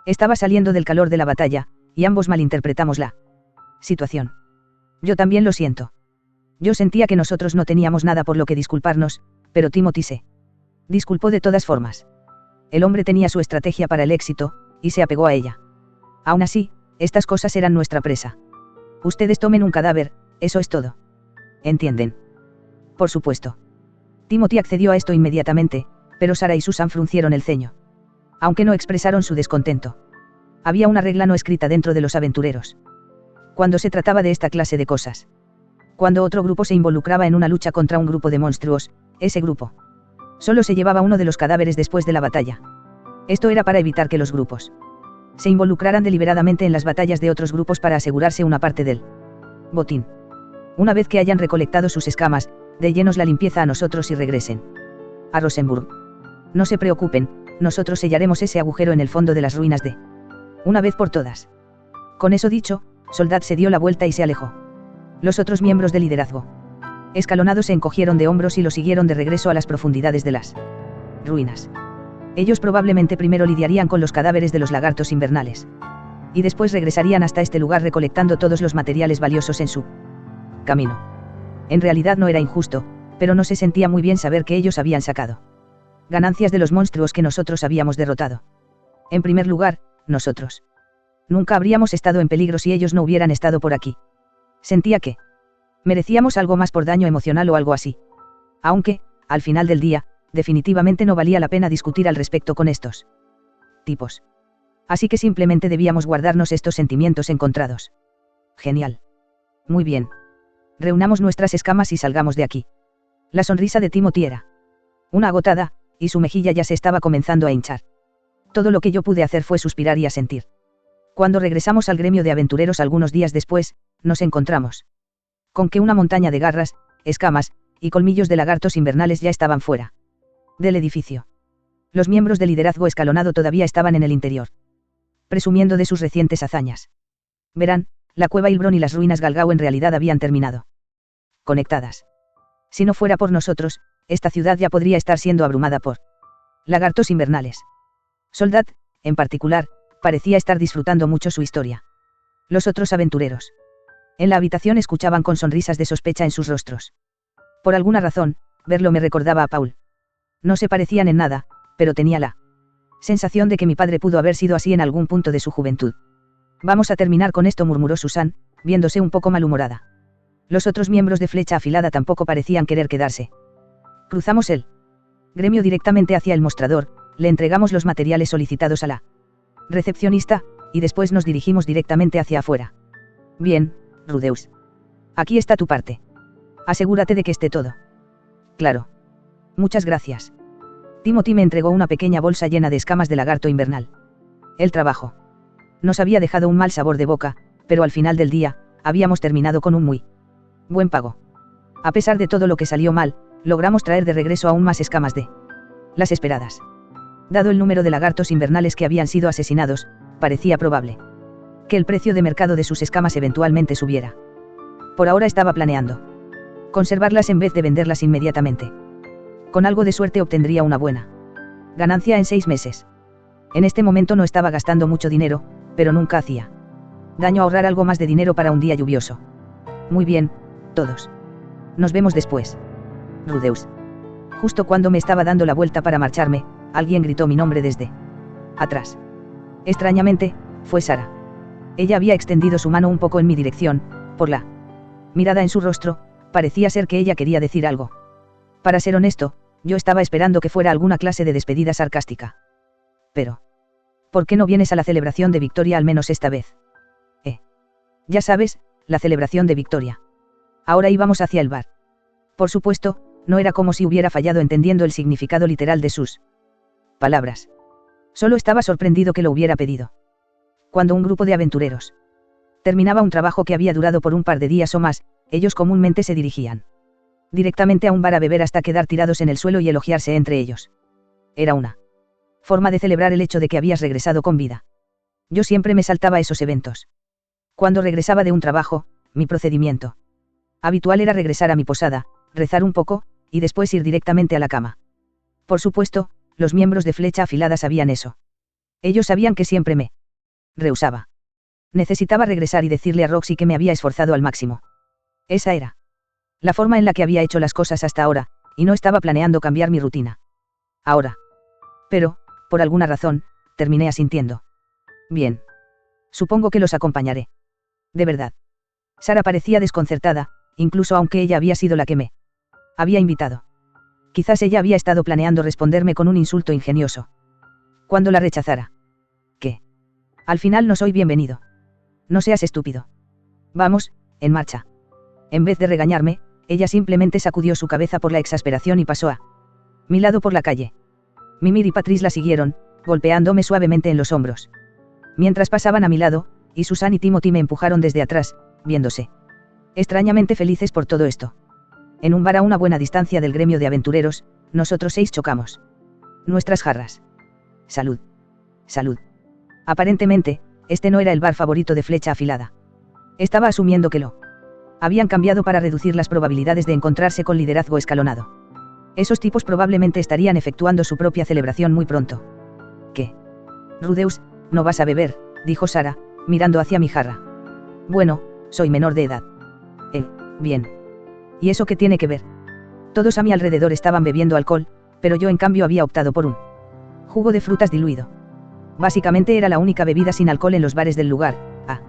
Estaba saliendo del calor de la batalla, y ambos malinterpretamos la situación. Yo también lo siento. Yo sentía que nosotros no teníamos nada por lo que disculparnos, pero Timothy se disculpó de todas formas. El hombre tenía su estrategia para el éxito, y se apegó a ella. Aún así, estas cosas eran nuestra presa. Ustedes tomen un cadáver, eso es todo. ¿Entienden? Por supuesto. Timothy accedió a esto inmediatamente, pero Sarah y Susan fruncieron el ceño. Aunque no expresaron su descontento. Había una regla no escrita dentro de los aventureros. Cuando se trataba de esta clase de cosas. Cuando otro grupo se involucraba en una lucha contra un grupo de monstruos, ese grupo solo se llevaba uno de los cadáveres después de la batalla. Esto era para evitar que los grupos se involucraran deliberadamente en las batallas de otros grupos para asegurarse una parte del botín. Una vez que hayan recolectado sus escamas, de llenos la limpieza a nosotros y regresen a Rosenburg. No se preocupen, nosotros sellaremos ese agujero en el fondo de las ruinas de una vez por todas. Con eso dicho, Soldat se dio la vuelta y se alejó. Los otros miembros del liderazgo escalonados se encogieron de hombros y lo siguieron de regreso a las profundidades de las ruinas. Ellos probablemente primero lidiarían con los cadáveres de los lagartos invernales. Y después regresarían hasta este lugar recolectando todos los materiales valiosos en su camino. En realidad no era injusto, pero no se sentía muy bien saber que ellos habían sacado ganancias de los monstruos que nosotros habíamos derrotado. En primer lugar, nosotros nunca habríamos estado en peligro si ellos no hubieran estado por aquí. Sentía que merecíamos algo más por daño emocional o algo así. Aunque, al final del día, definitivamente no valía la pena discutir al respecto con estos tipos. Así que simplemente debíamos guardarnos estos sentimientos encontrados. Genial. Muy bien. Reunamos nuestras escamas y salgamos de aquí. La sonrisa de Timothy era una agotada, y su mejilla ya se estaba comenzando a hinchar. Todo lo que yo pude hacer fue suspirar y asentir. Cuando regresamos al gremio de aventureros algunos días después, nos encontramos con que una montaña de garras, escamas, y colmillos de lagartos invernales ya estaban fuera del edificio. Los miembros del liderazgo escalonado todavía estaban en el interior, presumiendo de sus recientes hazañas. Verán, la cueva Ilbron y las ruinas Galgao en realidad habían terminado conectadas. Si no fuera por nosotros, esta ciudad ya podría estar siendo abrumada por lagartos invernales. Soldat, en particular, parecía estar disfrutando mucho su historia. Los otros aventureros en la habitación escuchaban con sonrisas de sospecha en sus rostros. Por alguna razón, verlo me recordaba a Paul. No se parecían en nada, pero tenía la sensación de que mi padre pudo haber sido así en algún punto de su juventud. Vamos a terminar con esto, murmuró Susan, viéndose un poco malhumorada. Los otros miembros de Flecha Afilada tampoco parecían querer quedarse. Cruzamos el gremio directamente hacia el mostrador, le entregamos los materiales solicitados a la recepcionista, y después nos dirigimos directamente hacia afuera. Bien, Rudeus. Aquí está tu parte. Asegúrate de que esté todo claro. Muchas gracias. Timothy me entregó una pequeña bolsa llena de escamas de lagarto invernal. El trabajo nos había dejado un mal sabor de boca, pero al final del día, habíamos terminado con un muy buen pago. A pesar de todo lo que salió mal, logramos traer de regreso aún más escamas de las esperadas. Dado el número de lagartos invernales que habían sido asesinados, parecía probable que el precio de mercado de sus escamas eventualmente subiera. Por ahora estaba planeando conservarlas en vez de venderlas inmediatamente. Con algo de suerte obtendría una buena ganancia en 6 meses. En este momento no estaba gastando mucho dinero, pero nunca hacía daño ahorrar algo más de dinero para un día lluvioso. Muy bien, todos. Nos vemos después. Rudeus. Justo cuando me estaba dando la vuelta para marcharme, alguien gritó mi nombre desde atrás. Extrañamente, fue Sarah. Ella había extendido su mano un poco en mi dirección, por la mirada en su rostro, parecía ser que ella quería decir algo. Para ser honesto, yo estaba esperando que fuera alguna clase de despedida sarcástica. Pero, ¿por qué no vienes a la celebración de Victoria al menos esta vez? Ya sabes, la celebración de Victoria. Ahora íbamos hacia el bar. Por supuesto, No era como si hubiera fallado entendiendo el significado literal de sus palabras. Solo estaba sorprendido que lo hubiera pedido. Cuando un grupo de aventureros terminaba un trabajo que había durado por un par de días o más, ellos comúnmente se dirigían directamente a un bar a beber hasta quedar tirados en el suelo y elogiarse entre ellos. Era una forma de celebrar el hecho de que habías regresado con vida. Yo siempre me saltaba esos eventos. Cuando regresaba de un trabajo, mi procedimiento habitual era regresar a mi posada, rezar un poco, y después ir directamente a la cama. Por supuesto, los miembros de Flecha Afilada sabían eso. Ellos sabían que siempre me rehusaba. Necesitaba regresar y decirle a Roxy que me había esforzado al máximo. Esa era la forma en la que había hecho las cosas hasta ahora, y no estaba planeando cambiar mi rutina. Ahora. Pero, por alguna razón, terminé asintiendo. Bien. Supongo que los acompañaré. De verdad. Sara parecía desconcertada, incluso aunque ella había sido la que me había invitado. Quizás ella había estado planeando responderme con un insulto ingenioso. Cuando la rechazara. ¿Qué? Al final no soy bienvenido. No seas estúpido. Vamos, en marcha. En vez de regañarme, ella simplemente sacudió su cabeza por la exasperación y pasó a mi lado por la calle. Mimir y Patrice la siguieron, golpeándome suavemente en los hombros. Mientras pasaban a mi lado, y Susan y Timothy me empujaron desde atrás, viéndose extrañamente felices por todo esto. En un bar a una buena distancia del gremio de aventureros, nosotros 6 chocamos nuestras jarras. Salud. Salud. Aparentemente, este no era el bar favorito de Flecha Afilada. Estaba asumiendo que lo habían cambiado para reducir las probabilidades de encontrarse con liderazgo escalonado. Esos tipos probablemente estarían efectuando su propia celebración muy pronto. ¿Qué? Rudeus, no vas a beber, dijo Sara, mirando hacia mi jarra. Bueno, soy menor de edad. Bien. ¿Y eso qué tiene que ver? Todos a mi alrededor estaban bebiendo alcohol, pero yo en cambio había optado por un jugo de frutas diluido. Básicamente era la única bebida sin alcohol en los bares del lugar, a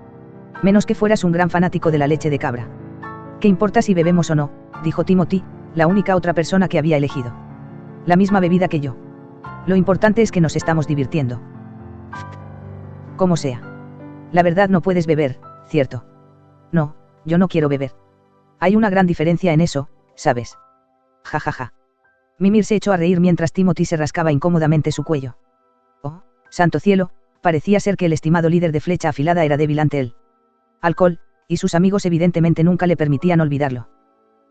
menos que fueras un gran fanático de la leche de cabra. ¿Qué importa si bebemos o no?, dijo Timothy, la única otra persona que había elegido la misma bebida que yo. Lo importante es que nos estamos divirtiendo. Como sea. La verdad no puedes beber, ¿cierto? No, yo no quiero beber. Hay una gran diferencia en eso, ¿sabes? Ja ja ja. Mimir se echó a reír mientras Timothy se rascaba incómodamente su cuello. Oh, santo cielo, parecía ser que el estimado líder de Flecha Afilada era débil ante él alcohol, y sus amigos evidentemente nunca le permitían olvidarlo.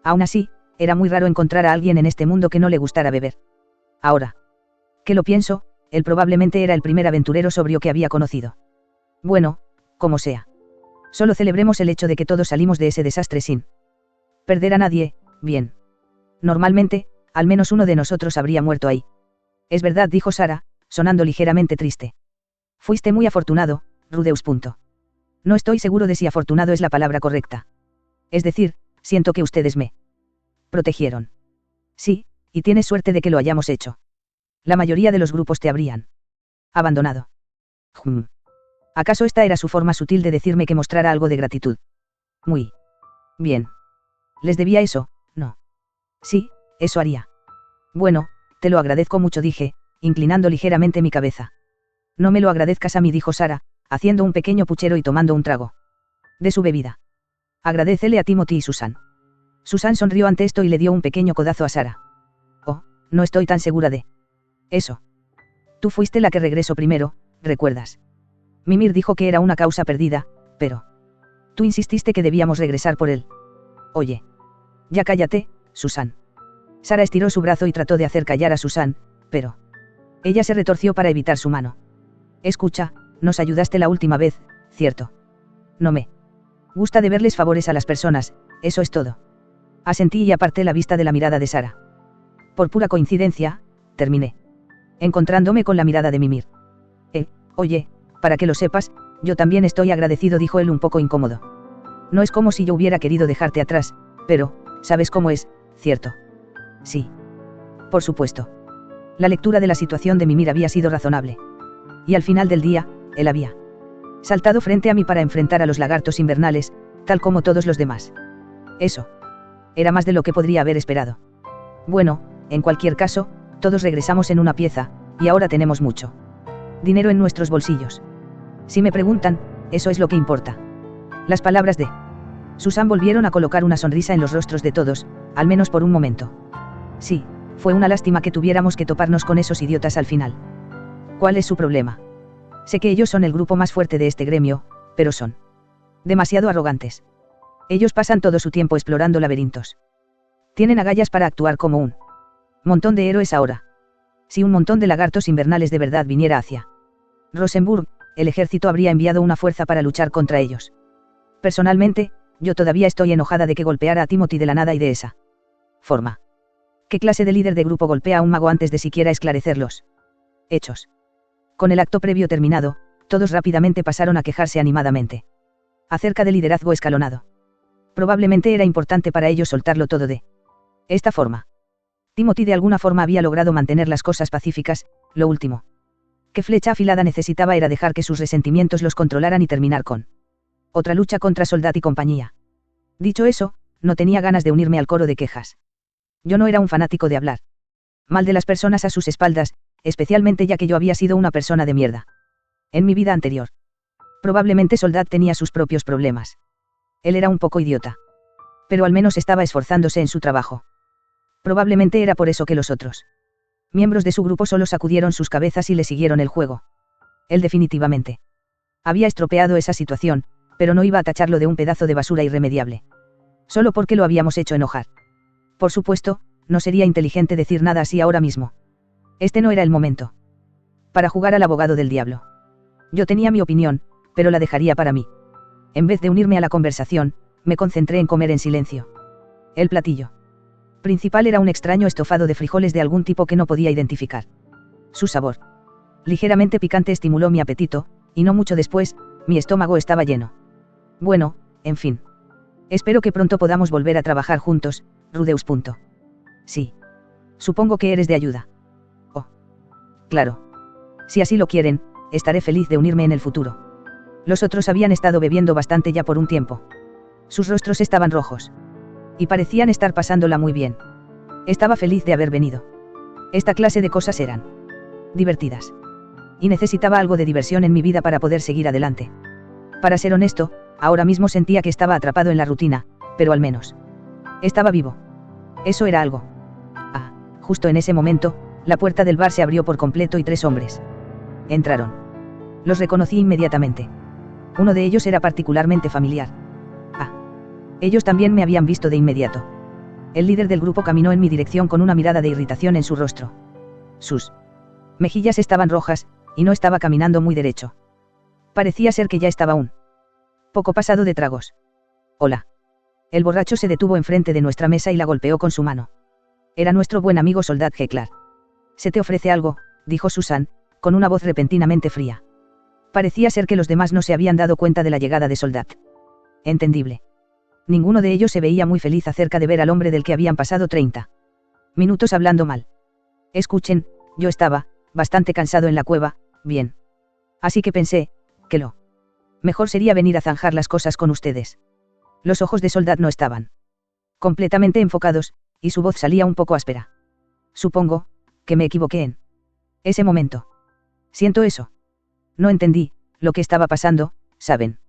Aún así, era muy raro encontrar a alguien en este mundo que no le gustara beber. Ahora que lo pienso, él probablemente era el primer aventurero sobrio que había conocido. Bueno, como sea. Solo celebremos el hecho de que todos salimos de ese desastre sin perder a nadie, bien. Normalmente, al menos uno de nosotros habría muerto ahí. Es verdad, dijo Sara, sonando ligeramente triste. Fuiste muy afortunado, Rudeus. No estoy seguro de si afortunado es la palabra correcta. Es decir, siento que ustedes me protegieron. Sí, y tienes suerte de que lo hayamos hecho. La mayoría de los grupos te habrían abandonado. ¿Acaso esta era su forma sutil de decirme que mostrara algo de gratitud? Muy bien. ¿Les debía eso? No. Sí, eso haría. Bueno, te lo agradezco mucho, dije, inclinando ligeramente mi cabeza. No me lo agradezcas a mí, dijo Sara, haciendo un pequeño puchero y tomando un trago de su bebida. Agradécele a Timothy y Susan. Susan sonrió ante esto y le dio un pequeño codazo a Sara. Oh, no estoy tan segura de eso. Tú fuiste la que regresó primero, ¿recuerdas? Mimir dijo que era una causa perdida, pero tú insististe que debíamos regresar por él. Oye. Ya cállate, Susan. Sara estiró su brazo y trató de hacer callar a Susan, pero ella se retorció para evitar su mano. Escucha, nos ayudaste la última vez, ¿cierto? No me gusta deberles favores a las personas, eso es todo. Asentí y aparté la vista de la mirada de Sara. Por pura coincidencia, terminé encontrándome con la mirada de Mimir. Oye, para que lo sepas, yo también estoy agradecido, dijo él un poco incómodo. No es como si yo hubiera querido dejarte atrás, pero, ¿sabes cómo es, cierto? Sí. Por supuesto. La lectura de la situación de Mimir había sido razonable. Y al final del día, él había saltado frente a mí para enfrentar a los lagartos invernales, tal como todos los demás. Eso era más de lo que podría haber esperado. Bueno, en cualquier caso, todos regresamos en una pieza, y ahora tenemos mucho dinero en nuestros bolsillos. Si me preguntan, eso es lo que importa. Las palabras de Susan volvieron a colocar una sonrisa en los rostros de todos, al menos por un momento. Sí, fue una lástima que tuviéramos que toparnos con esos idiotas al final. ¿Cuál es su problema? Sé que ellos son el grupo más fuerte de este gremio, pero son demasiado arrogantes. Ellos pasan todo su tiempo explorando laberintos. Tienen agallas para actuar como un montón de héroes ahora. Si un montón de lagartos invernales de verdad viniera hacia Rosenburg, el ejército habría enviado una fuerza para luchar contra ellos. Personalmente, yo todavía estoy enojada de que golpeara a Timothy de la nada y de esa forma. ¿Qué clase de líder de grupo golpea a un mago antes de siquiera esclarecer los hechos? Con el acto previo terminado, todos rápidamente pasaron a quejarse animadamente acerca del liderazgo escalonado. Probablemente era importante para ellos soltarlo todo de esta forma. Timothy de alguna forma había logrado mantener las cosas pacíficas. Lo último que Flecha Afilada necesitaba era dejar que sus resentimientos los controlaran y terminar con otra lucha contra Soldat y compañía. Dicho eso, no tenía ganas de unirme al coro de quejas. Yo no era un fanático de hablar mal de las personas a sus espaldas, especialmente ya que yo había sido una persona de mierda en mi vida anterior. Probablemente Soldat tenía sus propios problemas. Él era un poco idiota. Pero al menos estaba esforzándose en su trabajo. Probablemente era por eso que los otros miembros de su grupo solo sacudieron sus cabezas y le siguieron el juego. Él definitivamente había estropeado esa situación, pero no iba a tacharlo de un pedazo de basura irremediable. Solo porque lo habíamos hecho enojar. Por supuesto, no sería inteligente decir nada así ahora mismo. Este no era el momento para jugar al abogado del diablo. Yo tenía mi opinión, pero la dejaría para mí. En vez de unirme a la conversación, me concentré en comer en silencio. El platillo principal era un extraño estofado de frijoles de algún tipo que no podía identificar. Su sabor ligeramente picante estimuló mi apetito, y no mucho después, mi estómago estaba lleno. Bueno, en fin. Espero que pronto podamos volver a trabajar juntos, Rudeus. Sí. Supongo que eres de ayuda. Oh. Claro. Si así lo quieren, estaré feliz de unirme en el futuro. Los otros habían estado bebiendo bastante ya por un tiempo. Sus rostros estaban rojos. Y parecían estar pasándola muy bien. Estaba feliz de haber venido. Esta clase de cosas eran divertidas. Y necesitaba algo de diversión en mi vida para poder seguir adelante. Para ser honesto, ahora mismo sentía que estaba atrapado en la rutina, pero al menos estaba vivo. Eso era algo. Ah, justo en ese momento, la puerta del bar se abrió por completo y 3 hombres entraron. Los reconocí inmediatamente. Uno de ellos era particularmente familiar. Ellos también me habían visto de inmediato. El líder del grupo caminó en mi dirección con una mirada de irritación en su rostro. Sus mejillas estaban rojas, y no estaba caminando muy derecho. Parecía ser que ya estaba un poco pasado de tragos. Hola. El borracho se detuvo enfrente de nuestra mesa y la golpeó con su mano. Era nuestro buen amigo Soldat Heklar. «¿Se te ofrece algo?», dijo Susan, con una voz repentinamente fría. Parecía ser que los demás no se habían dado cuenta de la llegada de Soldat. Entendible. Ninguno de ellos se veía muy feliz acerca de ver al hombre del que habían pasado 30 minutos hablando mal. Escuchen, yo estaba bastante cansado en la cueva, bien. Así que pensé que lo mejor sería venir a zanjar las cosas con ustedes. Los ojos de Soldat no estaban completamente enfocados, y su voz salía un poco áspera. Supongo que me equivoqué en ese momento. Siento eso. No entendí lo que estaba pasando, ¿saben?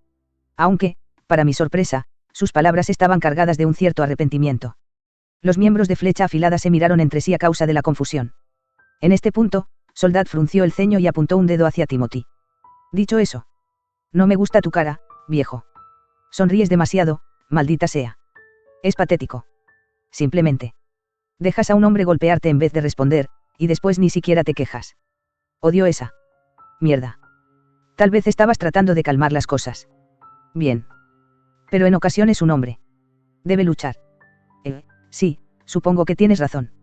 Aunque, para mi sorpresa, sus palabras estaban cargadas de un cierto arrepentimiento. Los miembros de Flecha Afilada se miraron entre sí a causa de la confusión. En este punto, Soldat frunció el ceño y apuntó un dedo hacia Timothy. Dicho eso. No me gusta tu cara, viejo. Sonríes demasiado, maldita sea. Es patético. Simplemente dejas a un hombre golpearte en vez de responder, y después ni siquiera te quejas. Odio esa mierda. Tal vez estabas tratando de calmar las cosas. Bien. Pero en ocasiones un hombre debe luchar. Sí, supongo que tienes razón.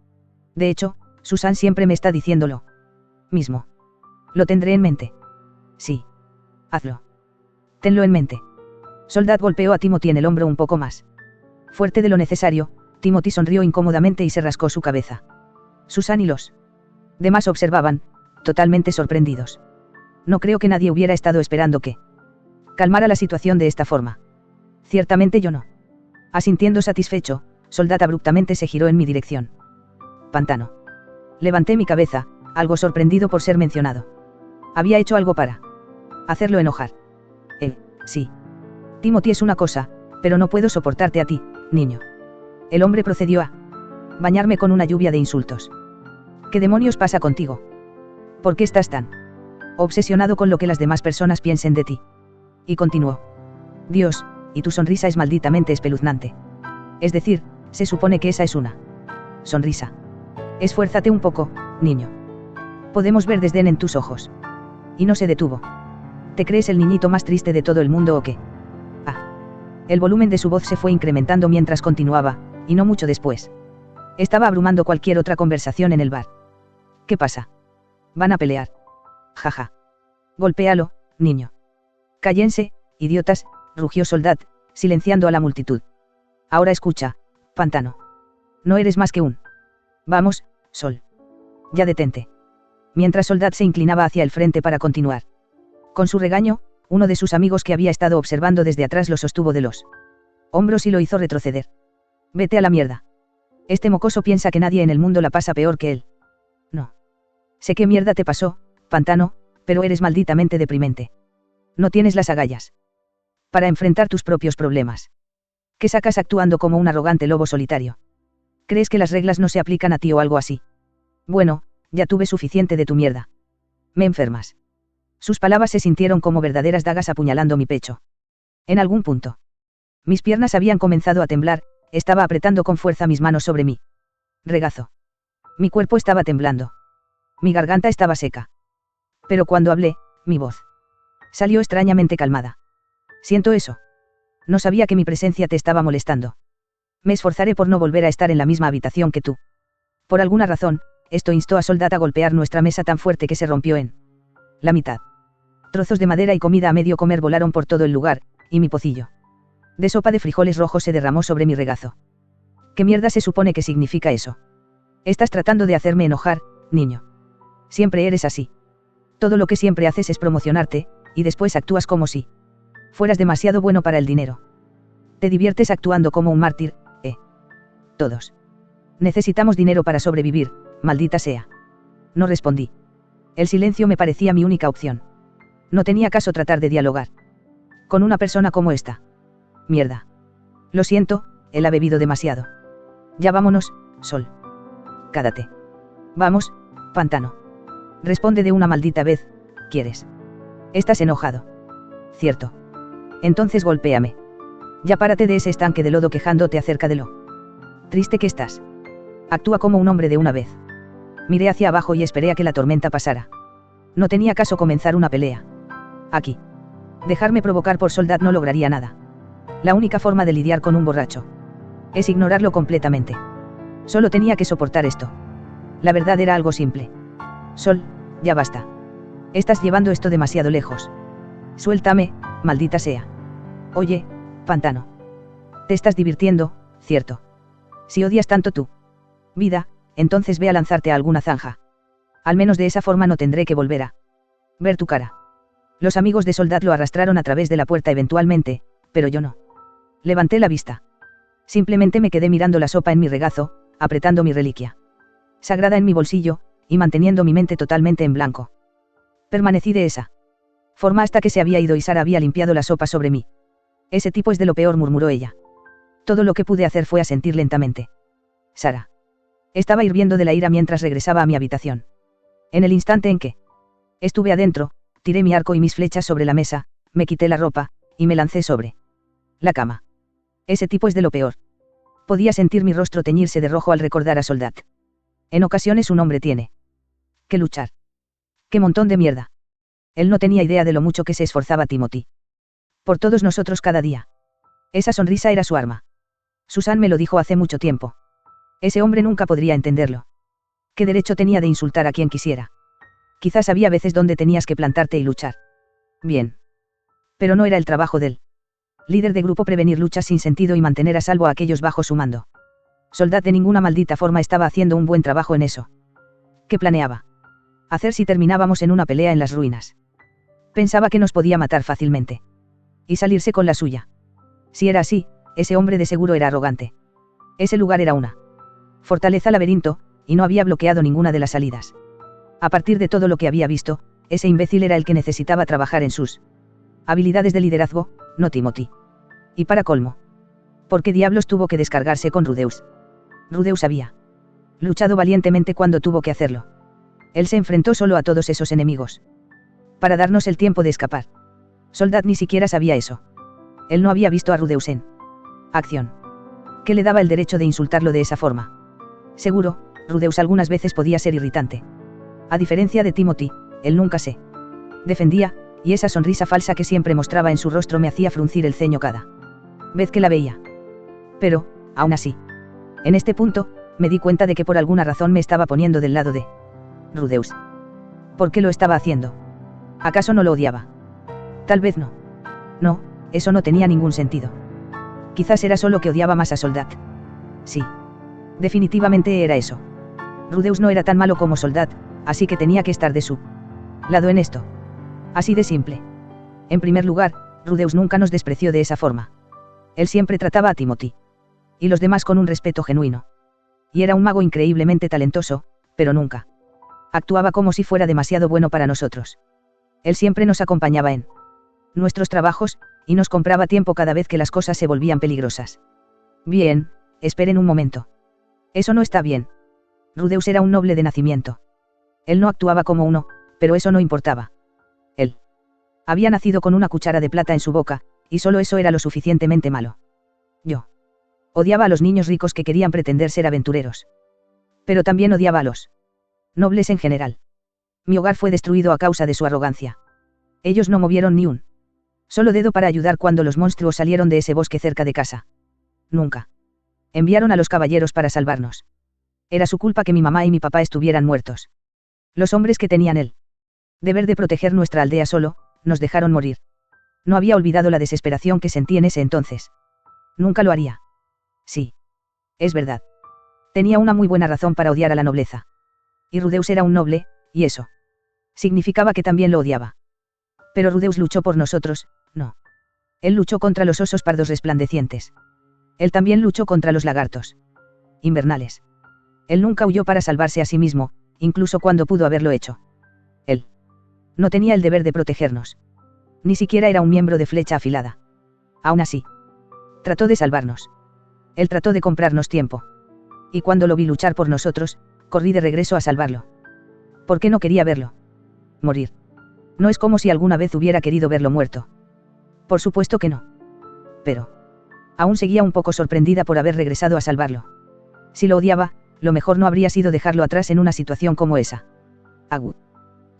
De hecho, Susan siempre me está diciéndolo mismo. Lo tendré en mente. Sí. Hazlo. Tenlo en mente. Soldat golpeó a Timothy en el hombro un poco más fuerte de lo necesario. Timothy sonrió incómodamente y se rascó su cabeza. Susan y los demás observaban, totalmente sorprendidos. No creo que nadie hubiera estado esperando que calmara la situación de esta forma. Ciertamente yo no. Asintiendo satisfecho, Soldat abruptamente se giró en mi dirección. Pantano. Levanté mi cabeza, algo sorprendido por ser mencionado. Había hecho algo para hacerlo enojar. Sí. Timothy es una cosa, pero no puedo soportarte a ti, niño. El hombre procedió a Bañarme con una lluvia de insultos. ¿Qué demonios pasa contigo? ¿Por qué estás tan obsesionado con lo que las demás personas piensen de ti? Y continuó. Dios, y tu sonrisa es malditamente espeluznante. Es decir, se supone que esa es una sonrisa. Esfuérzate un poco, niño. Podemos ver desdén en tus ojos. Y no se detuvo. ¿Te crees el niñito más triste de todo el mundo o qué? Ah. El volumen de su voz se fue incrementando mientras continuaba, y no mucho después. Estaba abrumando cualquier otra conversación en el bar. ¿Qué pasa? Van a pelear. Jaja. Golpéalo, niño. Cállense, idiotas, rugió Soldat, silenciando a la multitud. Ahora escucha, pantano. No eres más que un. Vamos, Sol. Ya detente. Mientras Soldat se inclinaba hacia el frente para continuar. Con su regaño, uno de sus amigos que había estado observando desde atrás lo sostuvo de los hombros y lo hizo retroceder. Vete a la mierda. Este mocoso piensa que nadie en el mundo la pasa peor que él. No. Sé qué mierda te pasó, pantano, pero eres malditamente deprimente. No tienes las agallas para enfrentar tus propios problemas. ¿Qué sacas actuando como un arrogante lobo solitario? ¿Crees que las reglas no se aplican a ti o algo así? Bueno, ya tuve suficiente de tu mierda. Me enfermas. Sus palabras se sintieron como verdaderas dagas apuñalando mi pecho. En algún punto. Mis piernas habían comenzado a temblar, estaba apretando con fuerza mis manos sobre mí. Regazo. Mi cuerpo estaba temblando. Mi garganta estaba seca. Pero cuando hablé, mi voz salió extrañamente calmada. Siento eso. No sabía que mi presencia te estaba molestando. Me esforzaré por no volver a estar en la misma habitación que tú. Por alguna razón, esto instó a Soldat a golpear nuestra mesa tan fuerte que se rompió en la mitad. Trozos de madera y comida a medio comer volaron por todo el lugar, y mi pocillo de sopa de frijoles rojos se derramó sobre mi regazo. ¿Qué mierda se supone que significa eso? Estás tratando de hacerme enojar, niño. Siempre eres así. Todo lo que siempre haces es promocionarte, y después actúas como si fueras demasiado bueno para el dinero. Te diviertes actuando como un mártir, ¿eh? Todos necesitamos dinero para sobrevivir, maldita sea. No respondí. El silencio me parecía mi única opción. No tenía caso tratar de dialogar con una persona como esta. Mierda. Lo siento, él ha bebido demasiado. Ya vámonos, Sol. Cállate. Vamos, pantano. Responde de una maldita vez, ¿quieres? Estás enojado. Cierto. Entonces golpéame. Ya párate de ese estanque de lodo quejándote acerca de lo triste que estás. Actúa como un hombre de una vez. Miré hacia abajo y esperé a que la tormenta pasara. No tenía caso comenzar una pelea. Aquí. Dejarme provocar por Soldat no lograría nada. La única forma de lidiar con un borracho es ignorarlo completamente. Solo tenía que soportar esto. La verdad era algo simple. Sol, ya basta. Estás llevando esto demasiado lejos. Suéltame, maldita sea. Oye, pantano. Te estás divirtiendo, ¿cierto? Si odias tanto tu vida, entonces ve a lanzarte a alguna zanja. Al menos de esa forma no tendré que volver a ver tu cara. Los amigos de Soldat lo arrastraron a través de la puerta eventualmente, pero yo no. Levanté la vista. Simplemente me quedé mirando la sopa en mi regazo, apretando mi reliquia sagrada en mi bolsillo, y manteniendo mi mente totalmente en blanco. Permanecí de esa forma hasta que se había ido y Sara había limpiado la sopa sobre mí. Ese tipo es de lo peor, murmuró ella. Todo lo que pude hacer fue asentir lentamente. Sara. Estaba hirviendo de la ira mientras regresaba a mi habitación. En el instante en que estuve adentro, tiré mi arco y mis flechas sobre la mesa, me quité la ropa, y me lancé sobre la cama. Ese tipo es de lo peor. Podía sentir mi rostro teñirse de rojo al recordar a Soldat. En ocasiones un hombre tiene que luchar. ¡Qué montón de mierda! Él no tenía idea de lo mucho que se esforzaba Timothy por todos nosotros cada día. Esa sonrisa era su arma. Susan me lo dijo hace mucho tiempo. Ese hombre nunca podría entenderlo. ¿Qué derecho tenía de insultar a quien quisiera? Quizás había veces donde tenías que plantarte y luchar. Bien. Pero no era el trabajo del líder de grupo prevenir luchas sin sentido y mantener a salvo a aquellos bajo su mando. Soldat de ninguna maldita forma estaba haciendo un buen trabajo en eso. ¿Qué planeaba hacer si terminábamos en una pelea en las ruinas? Pensaba que nos podía matar fácilmente y salirse con la suya. Si era así, ese hombre de seguro era arrogante. Ese lugar era una fortaleza laberinto, y no había bloqueado ninguna de las salidas. A partir de todo lo que había visto, ese imbécil era el que necesitaba trabajar en sus habilidades de liderazgo, no Timothy. Y para colmo, ¿por qué diablos tuvo que descargarse con Rudeus? Rudeus había Luchado valientemente cuando tuvo que hacerlo. Él se enfrentó solo a todos esos enemigos. Para darnos el tiempo de escapar. Soldat ni siquiera sabía eso. Él no había visto a Rudeus en acción. ¿Qué le daba el derecho de insultarlo de esa forma? Seguro, Rudeus algunas veces podía ser irritante. A diferencia de Timothy, él nunca se defendía, y esa sonrisa falsa que siempre mostraba en su rostro me hacía fruncir el ceño cada vez que la veía. Pero, aún así, en este punto, me di cuenta de que por alguna razón me estaba poniendo del lado de Rudeus. ¿Por qué lo estaba haciendo? ¿Acaso no lo odiaba? Tal vez no. No, eso no tenía ningún sentido. Quizás era solo que odiaba más a Soldat. Sí. Definitivamente era eso. Rudeus no era tan malo como Soldat, así que tenía que estar de su lado en esto. Así de simple. En primer lugar, Rudeus nunca nos despreció de esa forma. Él siempre trataba a Timothy y los demás con un respeto genuino. Y era un mago increíblemente talentoso, pero nunca actuaba como si fuera demasiado bueno para nosotros. Él siempre nos acompañaba en nuestros trabajos, y nos compraba tiempo cada vez que las cosas se volvían peligrosas. Bien, esperen un momento. Eso no está bien. Rudeus era un noble de nacimiento. Él no actuaba como uno, pero eso no importaba. Él había nacido con una cuchara de plata en su boca, y solo eso era lo suficientemente malo. Yo odiaba a los niños ricos que querían pretender ser aventureros. Pero también odiaba a los nobles en general. Mi hogar fue destruido a causa de su arrogancia. Ellos no movieron ni un solo dedo para ayudar cuando los monstruos salieron de ese bosque cerca de casa. Nunca enviaron a los caballeros para salvarnos. Era su culpa que mi mamá y mi papá estuvieran muertos. Los hombres que tenían el deber de proteger nuestra aldea solo, nos dejaron morir. No había olvidado la desesperación que sentí en ese entonces. Nunca lo haría. Sí. Es verdad. Tenía una muy buena razón para odiar a la nobleza. Y Rudeus era un noble, y eso significaba que también lo odiaba. Pero Rudeus luchó por nosotros, no. Él luchó contra los osos pardos resplandecientes. Él también luchó contra los lagartos invernales. Él nunca huyó para salvarse a sí mismo, incluso cuando pudo haberlo hecho. Él no tenía el deber de protegernos. Ni siquiera era un miembro de Flecha Afilada. Aún así, trató de salvarnos. Él trató de comprarnos tiempo. Y cuando lo vi luchar por nosotros, corrí de regreso a salvarlo. ¿Por qué no quería verlo morir? No es como si alguna vez hubiera querido verlo muerto. Por supuesto que no. Pero aún seguía un poco sorprendida por haber regresado a salvarlo. Si lo odiaba, lo mejor no habría sido dejarlo atrás en una situación como esa. Agu.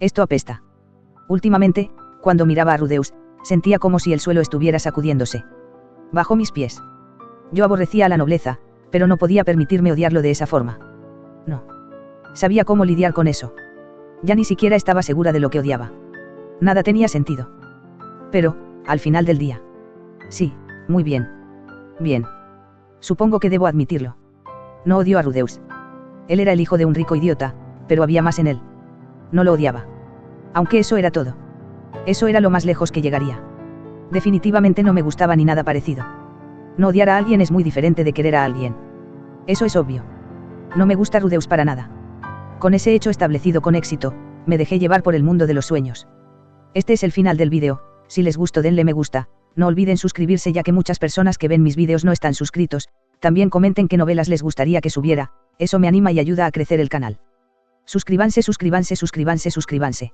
Esto apesta. Últimamente, cuando miraba a Rudeus, sentía como si el suelo estuviera sacudiéndose bajo mis pies. Yo aborrecía a la nobleza, pero no podía permitirme odiarlo de esa forma. No. Sabía cómo lidiar con eso. Ya ni siquiera estaba segura de lo que odiaba. Nada tenía sentido. Pero, al final del día. Sí, muy bien. Bien. Supongo que debo admitirlo. No odio a Rudeus. Él era el hijo de un rico idiota, pero había más en él. No lo odiaba. Aunque eso era todo. Eso era lo más lejos que llegaría. Definitivamente no me gustaba ni nada parecido. No odiar a alguien es muy diferente de querer a alguien. Eso es obvio. No me gusta Rudeus para nada. Con ese hecho establecido con éxito, me dejé llevar por el mundo de los sueños. Este es el final del vídeo. Si les gustó denle me gusta, no olviden suscribirse ya que muchas personas que ven mis vídeos no están suscritos, también comenten qué novelas les gustaría que subiera, eso me anima y ayuda a crecer el canal. Suscríbanse, suscríbanse, suscríbanse, suscríbanse.